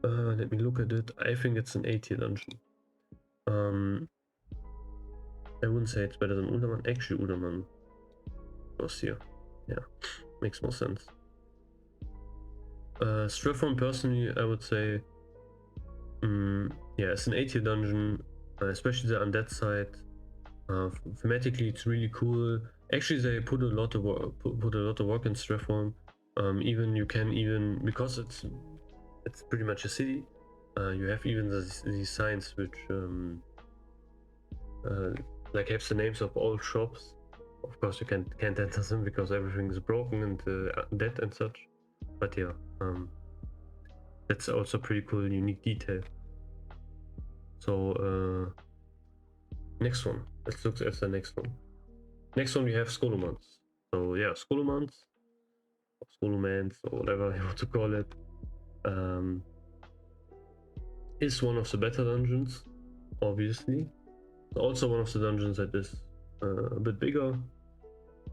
Let me look at it. I think it's an A tier dungeon. I wouldn't say it's better than Udaman. Actually, Udaman was here. Yeah, makes more sense. Strephon personally, I would say, yeah, it's an A tier dungeon, especially the undead side. Thematically, it's really cool. Actually, they put a lot of work in Strephon. Even you can because it's pretty much a city. You have even these signs which like have the names of all shops. Of course, you can't enter them because everything is broken and dead and such. But yeah, that's also pretty cool and unique detail. So next one. Let's look at the next one. Next one we have Skolomans. So yeah, Skolomans, or Skolomans, or whatever you want to call it, is one of the better dungeons, obviously. Also one of the dungeons that is a bit bigger.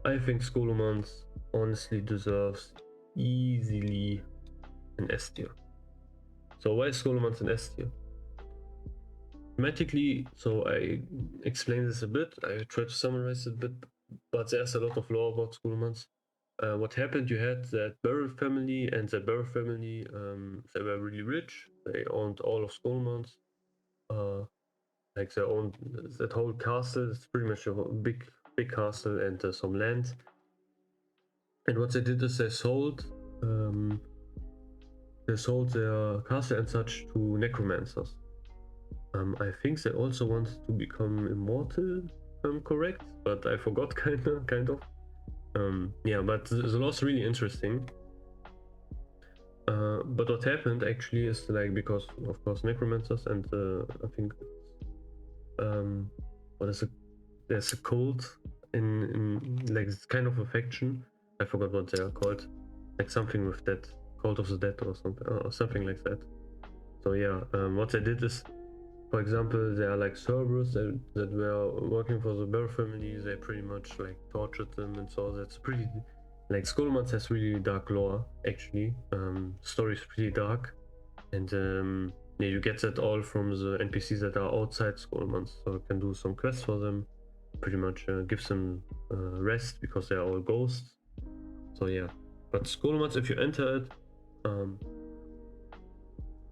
I think Skolomans honestly deserves easily an S tier. So why is Skolomans an S tier? Thematically, so I explained this a bit, I tried to summarize it a bit, but there's a lot of lore about Skolomans. What happened, you had that Burrow family, and the Burrow family, they were really rich, they owned all of Skolomans. Like they owned that whole castle, it's pretty much a big castle and some land. And what they did is they sold their castle and such to necromancers. I think they also wanted to become immortal, if I'm correct, but I forgot kind of. Yeah, but the law's really interesting. But what happened actually is like, because of course necromancers and I think what is it? There's a cult in like it's kind of a faction. I forgot what they are called. Like something with that, cult of the dead or something like that. So yeah, what they did is, for example, there are like servers that were working for the Bear family. They pretty much like tortured them, and so that's pretty like Skolomans has really dark lore actually. Story is pretty dark, and yeah, you get that all from the NPCs that are outside Skolomans. So you can do some quests for them. Pretty much gives them rest because they are all ghosts. So yeah, but Skolomans, if you enter it,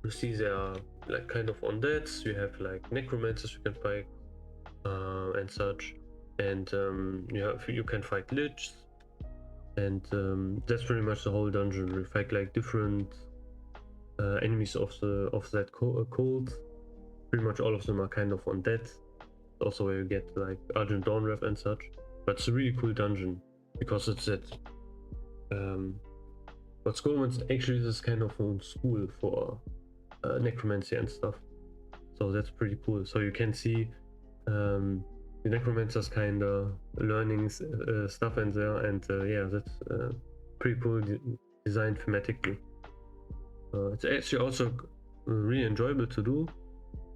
you see they are like kind of undeads. You have like necromancers you can fight and such, and you can fight lichs, and that's pretty much the whole dungeon. You fight like different enemies of that cult. Pretty much all of them are kind of undead. Also where you get like Argent Dawnwrath and such. But it's a really cool dungeon because it's that but Skolomans actually is kind of a school for necromancy and stuff. So that's pretty cool. So you can see the necromancers kind of learning stuff in there, and yeah, that's pretty cool designed thematically. It's actually also really enjoyable to do.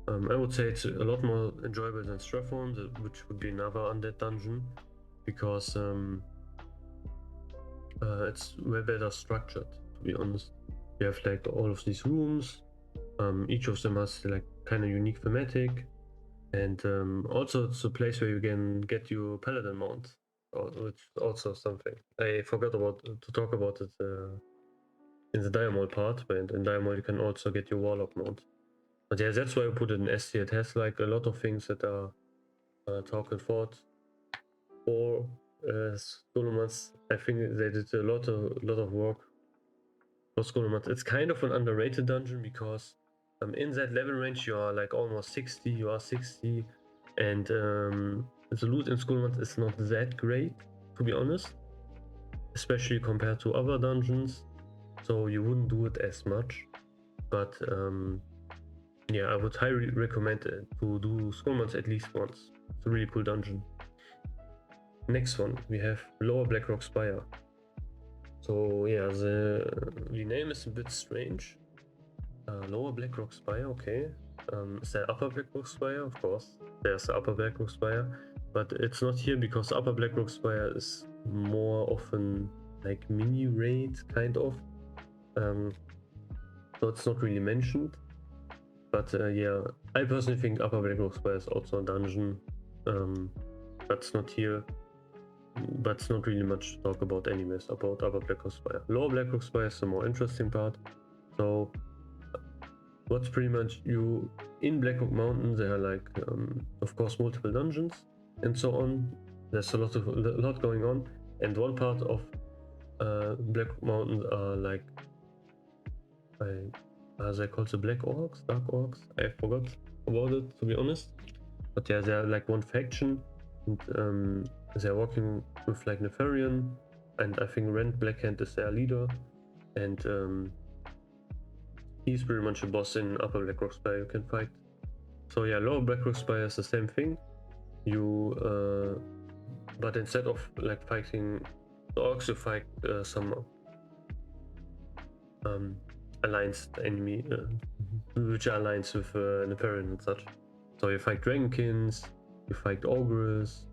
I would say it's a lot more enjoyable than Strephon, which would be another undead dungeon, because it's way better structured, to be honest. You have like all of these rooms, each of them has like kind of unique thematic, and also it's a place where you can get your paladin mount, which is also something I forgot about to talk about it in the Diamond part. But in Diamond you can also get your warlock mount. But yeah, that's why I put it in S tier. It has like a lot of things that are talking for Skolomans. I think they did a lot of work for Skull Months. It's kind of an underrated dungeon because in that level range you are like almost 60, you are 60, and the loot in Skull Months is not that great, to be honest, especially compared to other dungeons, so you wouldn't do it as much. But yeah, I would highly recommend it to do Skull Months at least once. It's a really cool dungeon. Next one, we have Lower Blackrock Spire. So yeah, the name is a bit strange. Lower Blackrock Spire, okay. Is there Upper Blackrock Spire? Of course, there's the Upper Blackrock Spire, but it's not here because Upper Blackrock Spire is more often like mini raid kind of. So it's not really mentioned. But yeah, I personally think Upper Blackrock Spire is also a dungeon. That's not here. But it's not really much to talk about anyways about Upper Blackrock Spire. Lower Blackrock Spire is the more interesting part. So what's pretty much you in Blackrock Mountain, there are like of course multiple dungeons and so on. There's a lot going on, and one part of Blackrock Mountain are like are they called the Black Orcs, Dark Orcs? I forgot about it, to be honest. But yeah, they're like one faction, and they're working with like Nefarian, and I think Rent Blackhand is their leader, and he's pretty much a boss in Upper Blackrock Spire you can fight. So yeah, Lower Blackrock Spire is the same thing. You but instead of like fighting the orcs, you fight some alliance enemy, which are alliance with Nefarian and such. So you fight Dragonkins, you fight ogres,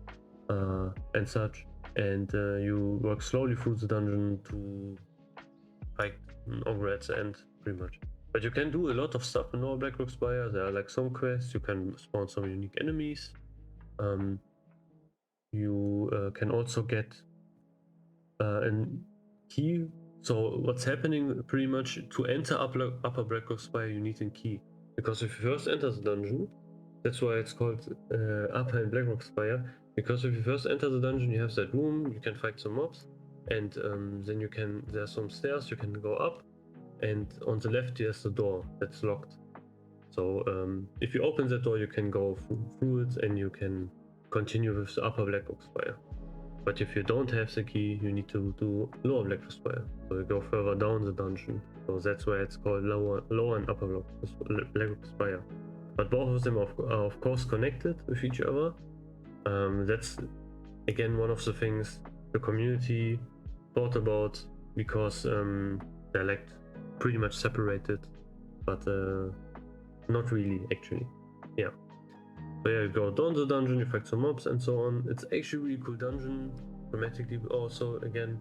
and such, and you work slowly through the dungeon to fight an ogre at the end, pretty much. But you can do a lot of stuff in Lower Blackrock Spire. There are like some quests, you can spawn some unique enemies. You can also get a key. So what's happening pretty much to enter Upper Blackrock Spire, you need a key. Because if you first enter the dungeon, that's why it's called Upper and Blackrock Spire. Because if you first enter the dungeon, you have that room, you can fight some mobs, and then you can, there's some stairs, you can go up, and on the left there's the door that's locked. So if you open that door, you can go through it and you can continue with the Upper Blackrock Spire. But if you don't have the key, you need to do Lower Blackrock Spire. So you go further down the dungeon. So that's why it's called Lower and Upper Blackrock Spire. But both of them are of course connected with each other. That's again one of the things the community thought about, because they're like pretty much separated, but not really actually. Yeah. So yeah, you go down the dungeon, you fight some mobs and so on. It's actually a really cool dungeon, thematically also again.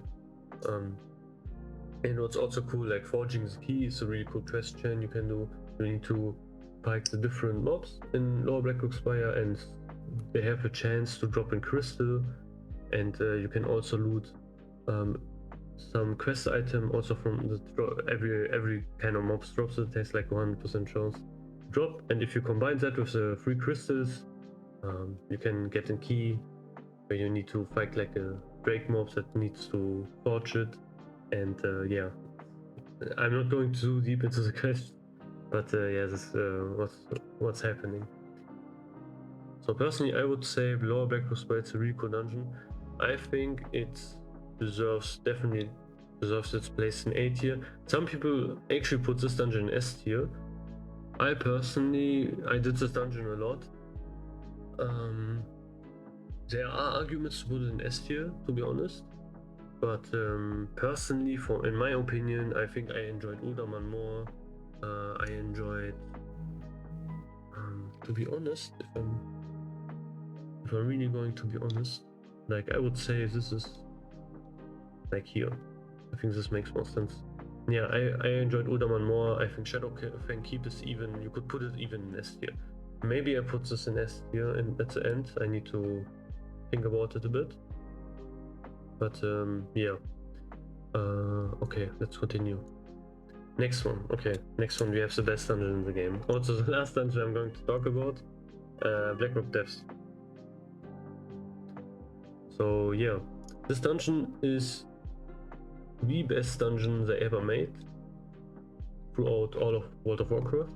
And what's also cool, like forging the key is a really cool quest chain you can do. You need to fight the different mobs in Lower Blackrock Spire, and they have a chance to drop in crystal, and you can also loot some quest item also from the every kind of mobs drops it. There's like 100% chance to drop, and if you combine that with the free crystals, you can get a key where you need to fight like a Drake mob that needs to forge it. And yeah, I'm not going too deep into the quest, but yeah, this what's happening. So personally, I would say Lower Blackrock Spire is a really cool dungeon. I think it definitely deserves its place in A tier. Some people actually put this dungeon in S tier. I personally, I did this dungeon a lot. There are arguments to put it in S tier, to be honest. But personally, in my opinion, I think I enjoyed Uldaman more. I enjoyed, to be honest, if I'm really going to be honest, like I would say this is like here. I think this makes more sense. Yeah, I enjoyed Uldaman more. I think Shadow Fang Keep is even, you could put it even in S tier. Maybe I put this in S tier and at the end. I need to think about it a bit. But yeah. Okay, let's continue. Next one. Okay, next one, we have the best dungeon in the game. Also the last dungeon I'm going to talk about. Blackrock Depths. So yeah, this dungeon is the best dungeon they ever made. throughout all of World of Warcraft.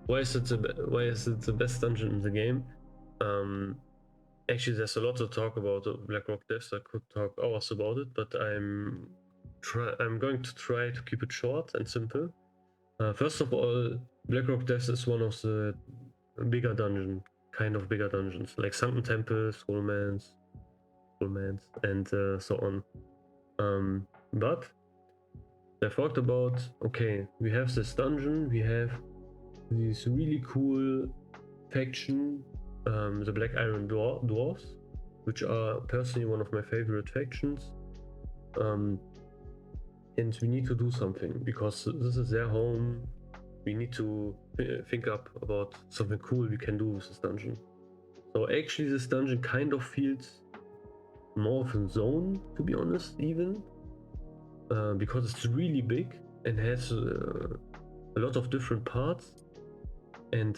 Why is it the best dungeon in the game? Actually, there's a lot to talk about Blackrock Devs. I could talk hours about it, but I'm going to try to keep it short and simple. First of all, Blackrock Devs is one of the bigger bigger dungeons, like Sunken Temple, Skullmans, and so on. But they talked about, okay, we have this dungeon, we have this really cool faction, the Black Iron Dwarfs, which are personally one of my favorite factions. And we need to do something because this is their home. We need to think up about something cool we can do with this dungeon. So actually this dungeon kind of feels more of a zone, to be honest, even because it's really big and has a lot of different parts, and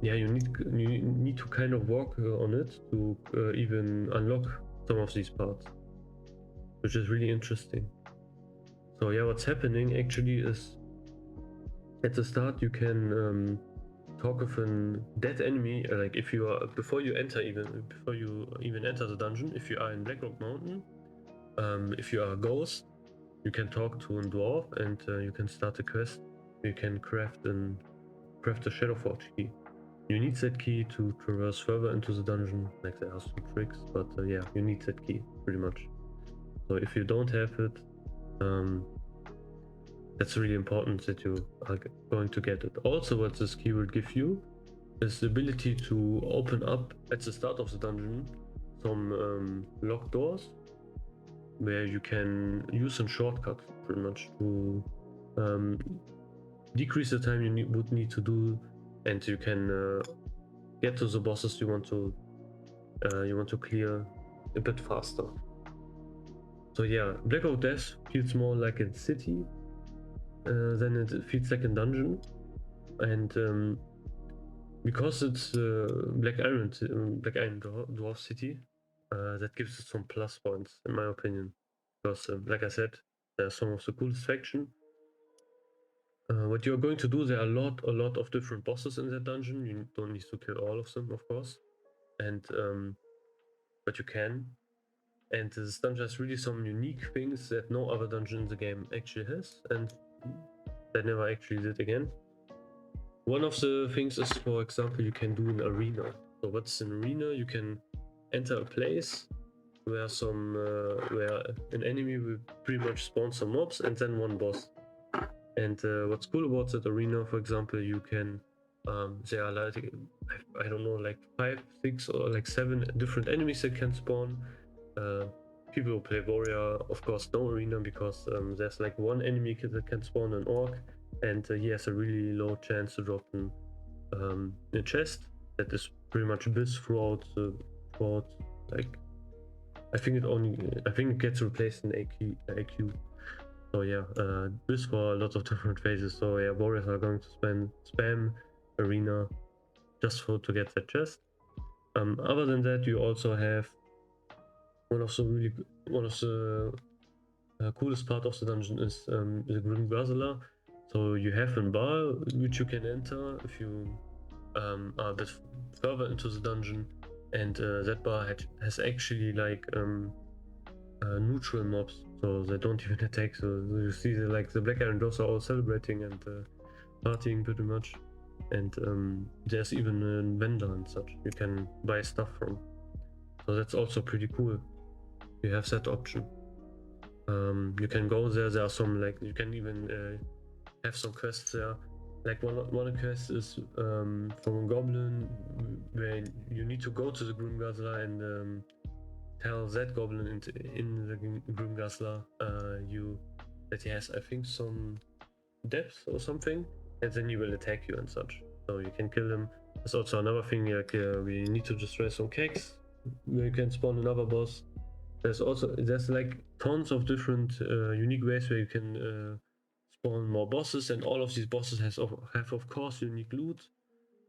yeah, you need to kind of work on it to even unlock some of these parts, which is really interesting. So yeah, what's happening actually is at the start you can talk with a dead enemy, like if you are before you even enter the dungeon. If you are in Blackrock Mountain, if you are a ghost, you can talk to a dwarf and you can start a quest. You can craft a Shadowforge key. You need that key to traverse further into the dungeon. Like there are some tricks, but yeah, you need that key pretty much. So if you don't have it, that's really important that you are going to get it. Also, what this key will give you is the ability to open up at the start of the dungeon some locked doors where you can use a shortcut pretty much to decrease the time you would need to do, and you can get to the bosses you want to clear a bit faster. So yeah, Blackrock Devs feels more like a city than it feels like a dungeon, and because it's Black Iron Dwarf City, that gives it some plus points in my opinion. Because like I said, they're some of the coolest faction. What you're going to do, there are a lot of different bosses in that dungeon. You don't need to kill all of them, of course, and but you can. And this dungeon has really some unique things that no other dungeon in the game actually has, and they never actually did again. One of the things is, for example, you can do an arena. So what's an arena? You can enter a place where where an enemy will pretty much spawn some mobs and then one boss. And what's cool about that arena, for example, you can there are like I don't know, like 5, 6 or like 7 different enemies that can spawn. People who play warrior, of course, no arena because there's like one enemy that can spawn an orc, and he has a really low chance to drop a chest that is pretty much bis throughout like I think it gets replaced in AQ. So yeah, this for a lot of different phases. So yeah, warriors are going to spam arena just to get that chest. Other than that, you also have one of the coolest part of the dungeon is the Grim Guzzler. So you have a bar which you can enter if you are a bit further into the dungeon, and that bar has actually like neutral mobs, so they don't even attack. So you see the Black Iron Dwarfs are all celebrating and partying pretty much, and there's even a vendor and such you can buy stuff from. So that's also pretty cool. You have that option. You can go there. There are some you can even have some quests there. Like one quest is from a goblin where you need to go to the Grim Guzzler and tell that goblin in the Grim Guzzler that he has, I think, some depth or something, and then he will attack you and such. So you can kill him. There's also another thing like we need to destroy some kegs where you can spawn another boss. There's like tons of different unique ways where you can spawn more bosses, and all of these bosses have of course unique loot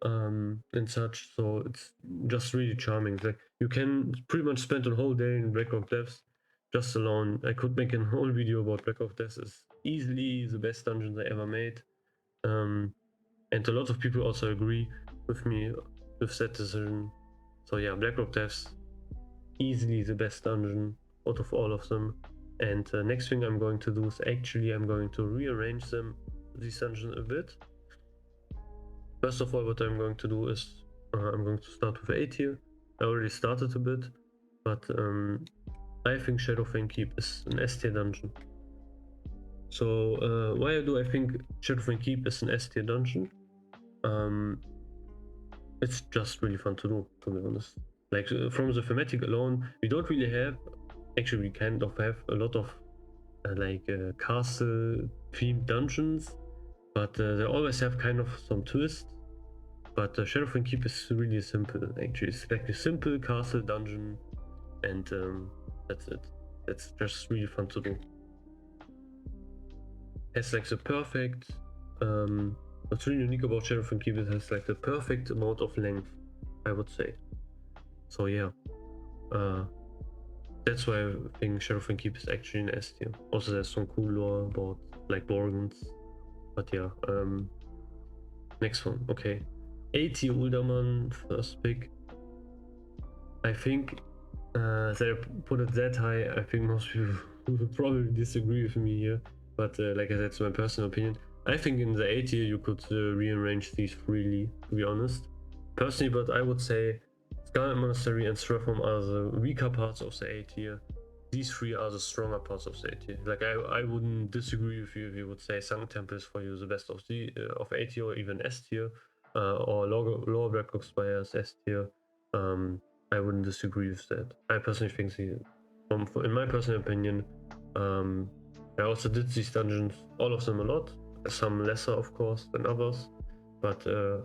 and such. So it's just really charming. Like you can pretty much spend a whole day in Blackrock Devs just alone, I could make a whole video about Black Ops Death. Is easily the best dungeons I ever made. And a lot of people also agree with me with that decision. So yeah, Black Ops Death, easily the best dungeon out of all of them. And next thing I'm going to do is actually I'm going to rearrange these dungeons a bit. First of all, what I'm going to do is I'm going to start with A tier. I already started a bit, but I think Shadowfang Keep is an S tier dungeon. So why do I think Shadowfang Keep is an S tier dungeon? It's just really fun to do, to be honest. Like from the thematic alone, we don't really have, actually we kind of have a lot of castle themed dungeons, but they always have kind of some twist. But Shadowfang Keep is really simple, actually. It's like a simple castle dungeon, and that's it. That's just really fun to do. It's like the perfect, what's really unique about Shadowfang Keep is it has like the perfect amount of length, I would say. So yeah, that's why I think Shadowfang Keep is actually an S tier. Also there's some cool lore about like Borgans, but yeah, next one, okay. A tier Uldaman, first pick. I think they put it that high. I think most people would probably disagree with me here, but like I said, it's my personal opinion. I think in the A tier you could rearrange these freely, to be honest. Personally, but I would say Scarlet Monastery and Stratham are the weaker parts of the A tier. These three are the stronger parts of the A tier. Like I wouldn't disagree with you if you would say Sun Temple is for you the best of the of A tier or even S tier, or Lower Black Ops Spires S tier. I wouldn't disagree with that. I personally think in my personal opinion, I also did these dungeons, all of them a lot, some lesser of course than others, but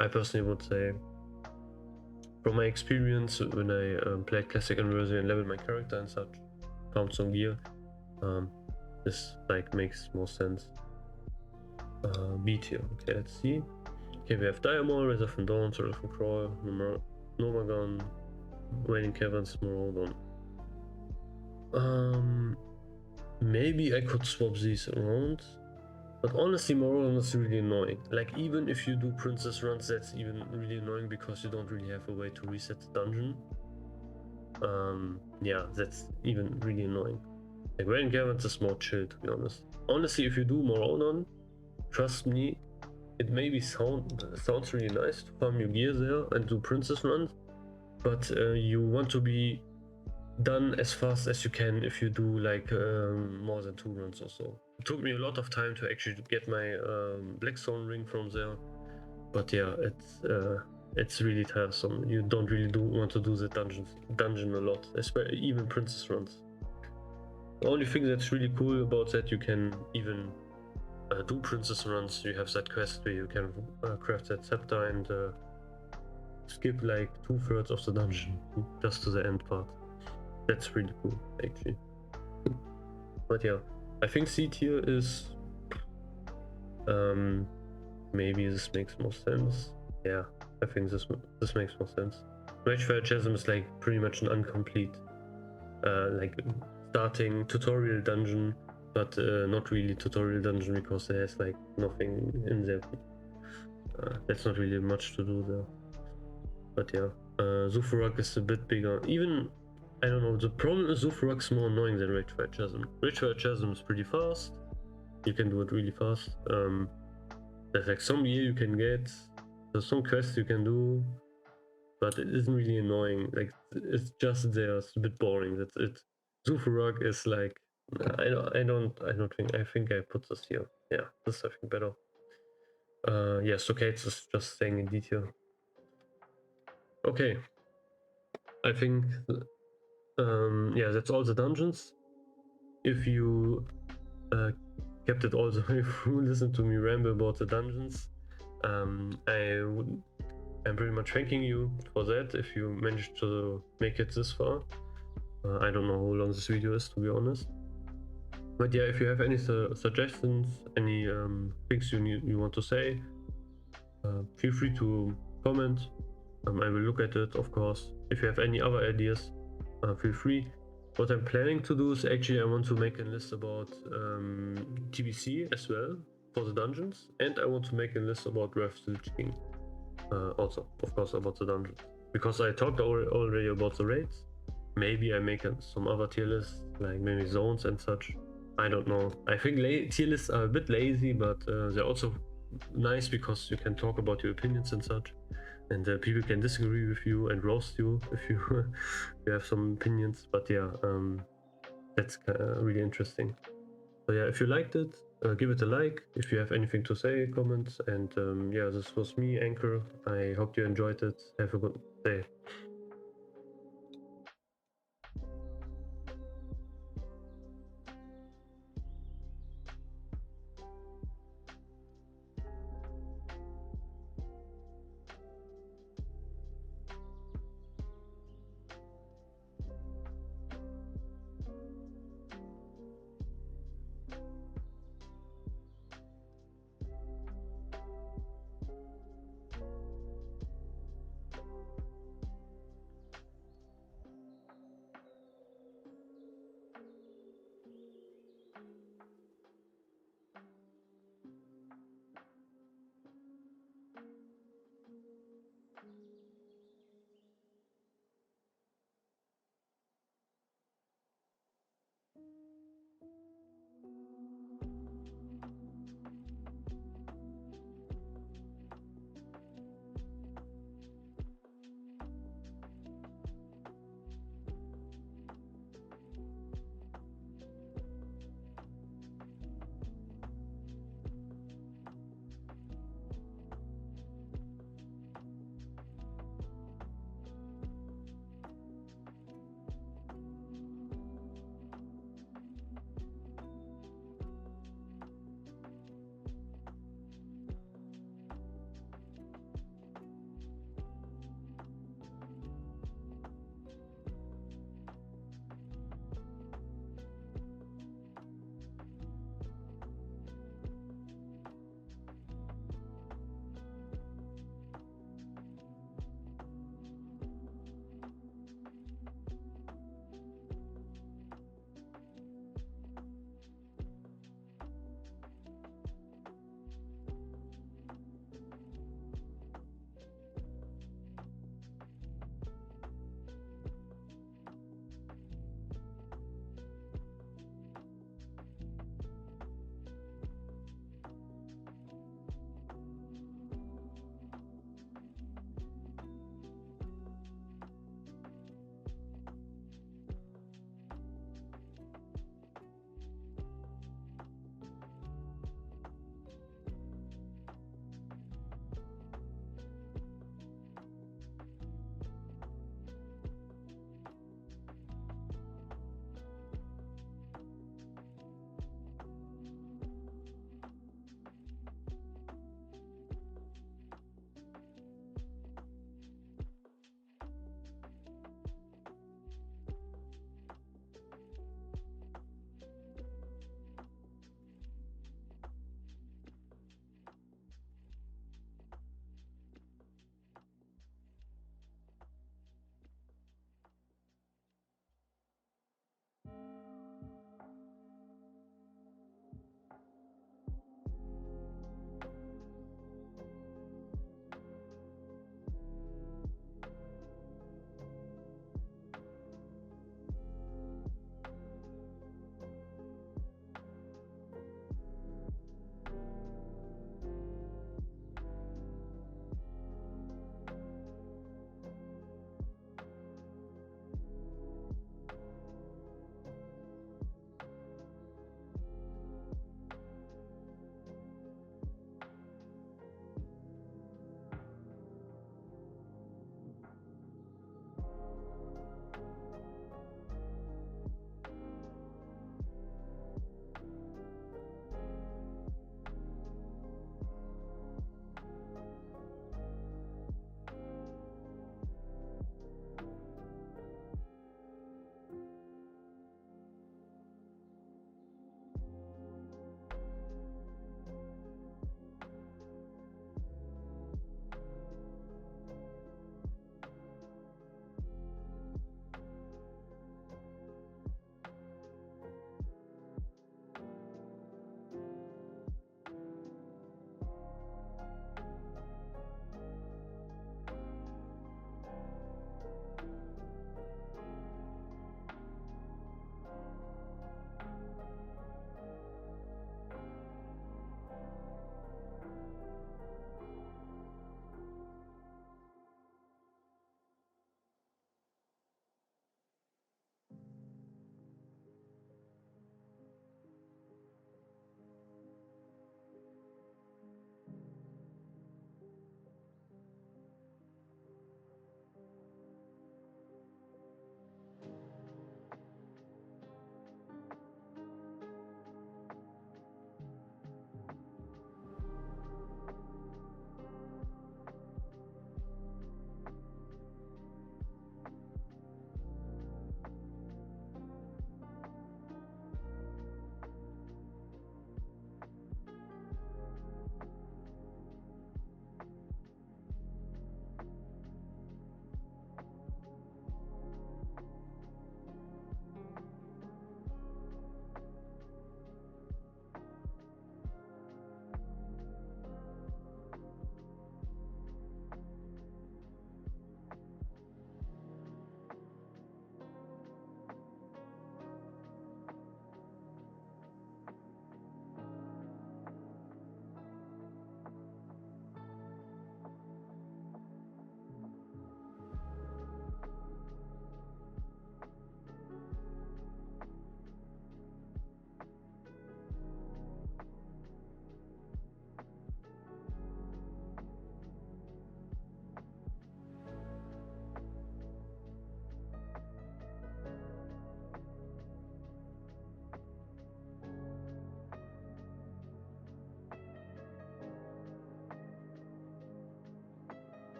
I personally would say, from my experience when I played Classic Anniversary and leveled my character and such, found some gear, this like makes more sense. B tier, okay, let's see. Okay, we have Diamond, Razor from Dawn, Sword from Crawl, Nomagon, Raining Caverns, Maraudon. Maybe I could swap these around, but honestly Maraudon is really annoying. Like even if you do princess runs, that's even really annoying because you don't really have a way to reset the dungeon. Yeah, that's even really annoying. Like Raining Caverns is more chill, to be honest. Honestly, if you do Maraudon, trust me, it maybe sounds really nice to farm your gear there and do princess runs, but you want to be done as fast as you can if you do like more than 2 runs or so. It took me a lot of time to actually get my Blackstone ring from there, but yeah, it's really tiresome. You don't really want to do the dungeon a lot, especially even princess runs. The only thing that's really cool about that, you can even do princess runs. You have that quest where you can craft that scepter and skip like 2/3 of the dungeon just to the end part. That's really cool, actually. But yeah, I think C tier is maybe this makes more sense. Yeah, I think this makes more sense. Ragefire Chasm is like pretty much an incomplete like starting tutorial dungeon, but not really tutorial dungeon because there's like nothing in there. That's not really much to do there. But yeah, Zul'Farrak is a bit bigger. Even, I don't know, the problem is Zul'Farrak's more annoying than Ragefire Chasm. Ragefire Chasm is pretty fast. You can do it really fast. There's like some gear you can get, there's some quests you can do, but it isn't really annoying. Like it's just there. It's a bit boring. That's it. Zul'Farrak is like, I think I put this here. Yeah, this is I think better. Yes, okay, it's just staying in detail. Okay, I think yeah, that's all the dungeons. If you kept it all the way through, listen to me ramble about the dungeons, I'm pretty much thanking you for that if you managed to make it this far. I don't know how long this video is, to be honest. But yeah, if you have any suggestions, any things you want to say, feel free to comment. I will look at it, of course. If you have any other ideas, feel free. What I'm planning to do is actually I want to make a list about TBC as well for the dungeons, and I want to make a list about Wrath of the King. Also, of course, about the dungeons, because I talked already about the raids. Maybe I make some other tier lists, like maybe zones and such. I don't know. I think tier lists are a bit lazy, but they're also nice because you can talk about your opinions and such, and people can disagree with you and roast you if you you have some opinions. But yeah, that's really interesting. So yeah, if you liked it, give it a like. If you have anything to say, comment. And yeah, this was me, Anchor. I hope you enjoyed it. Have a good day.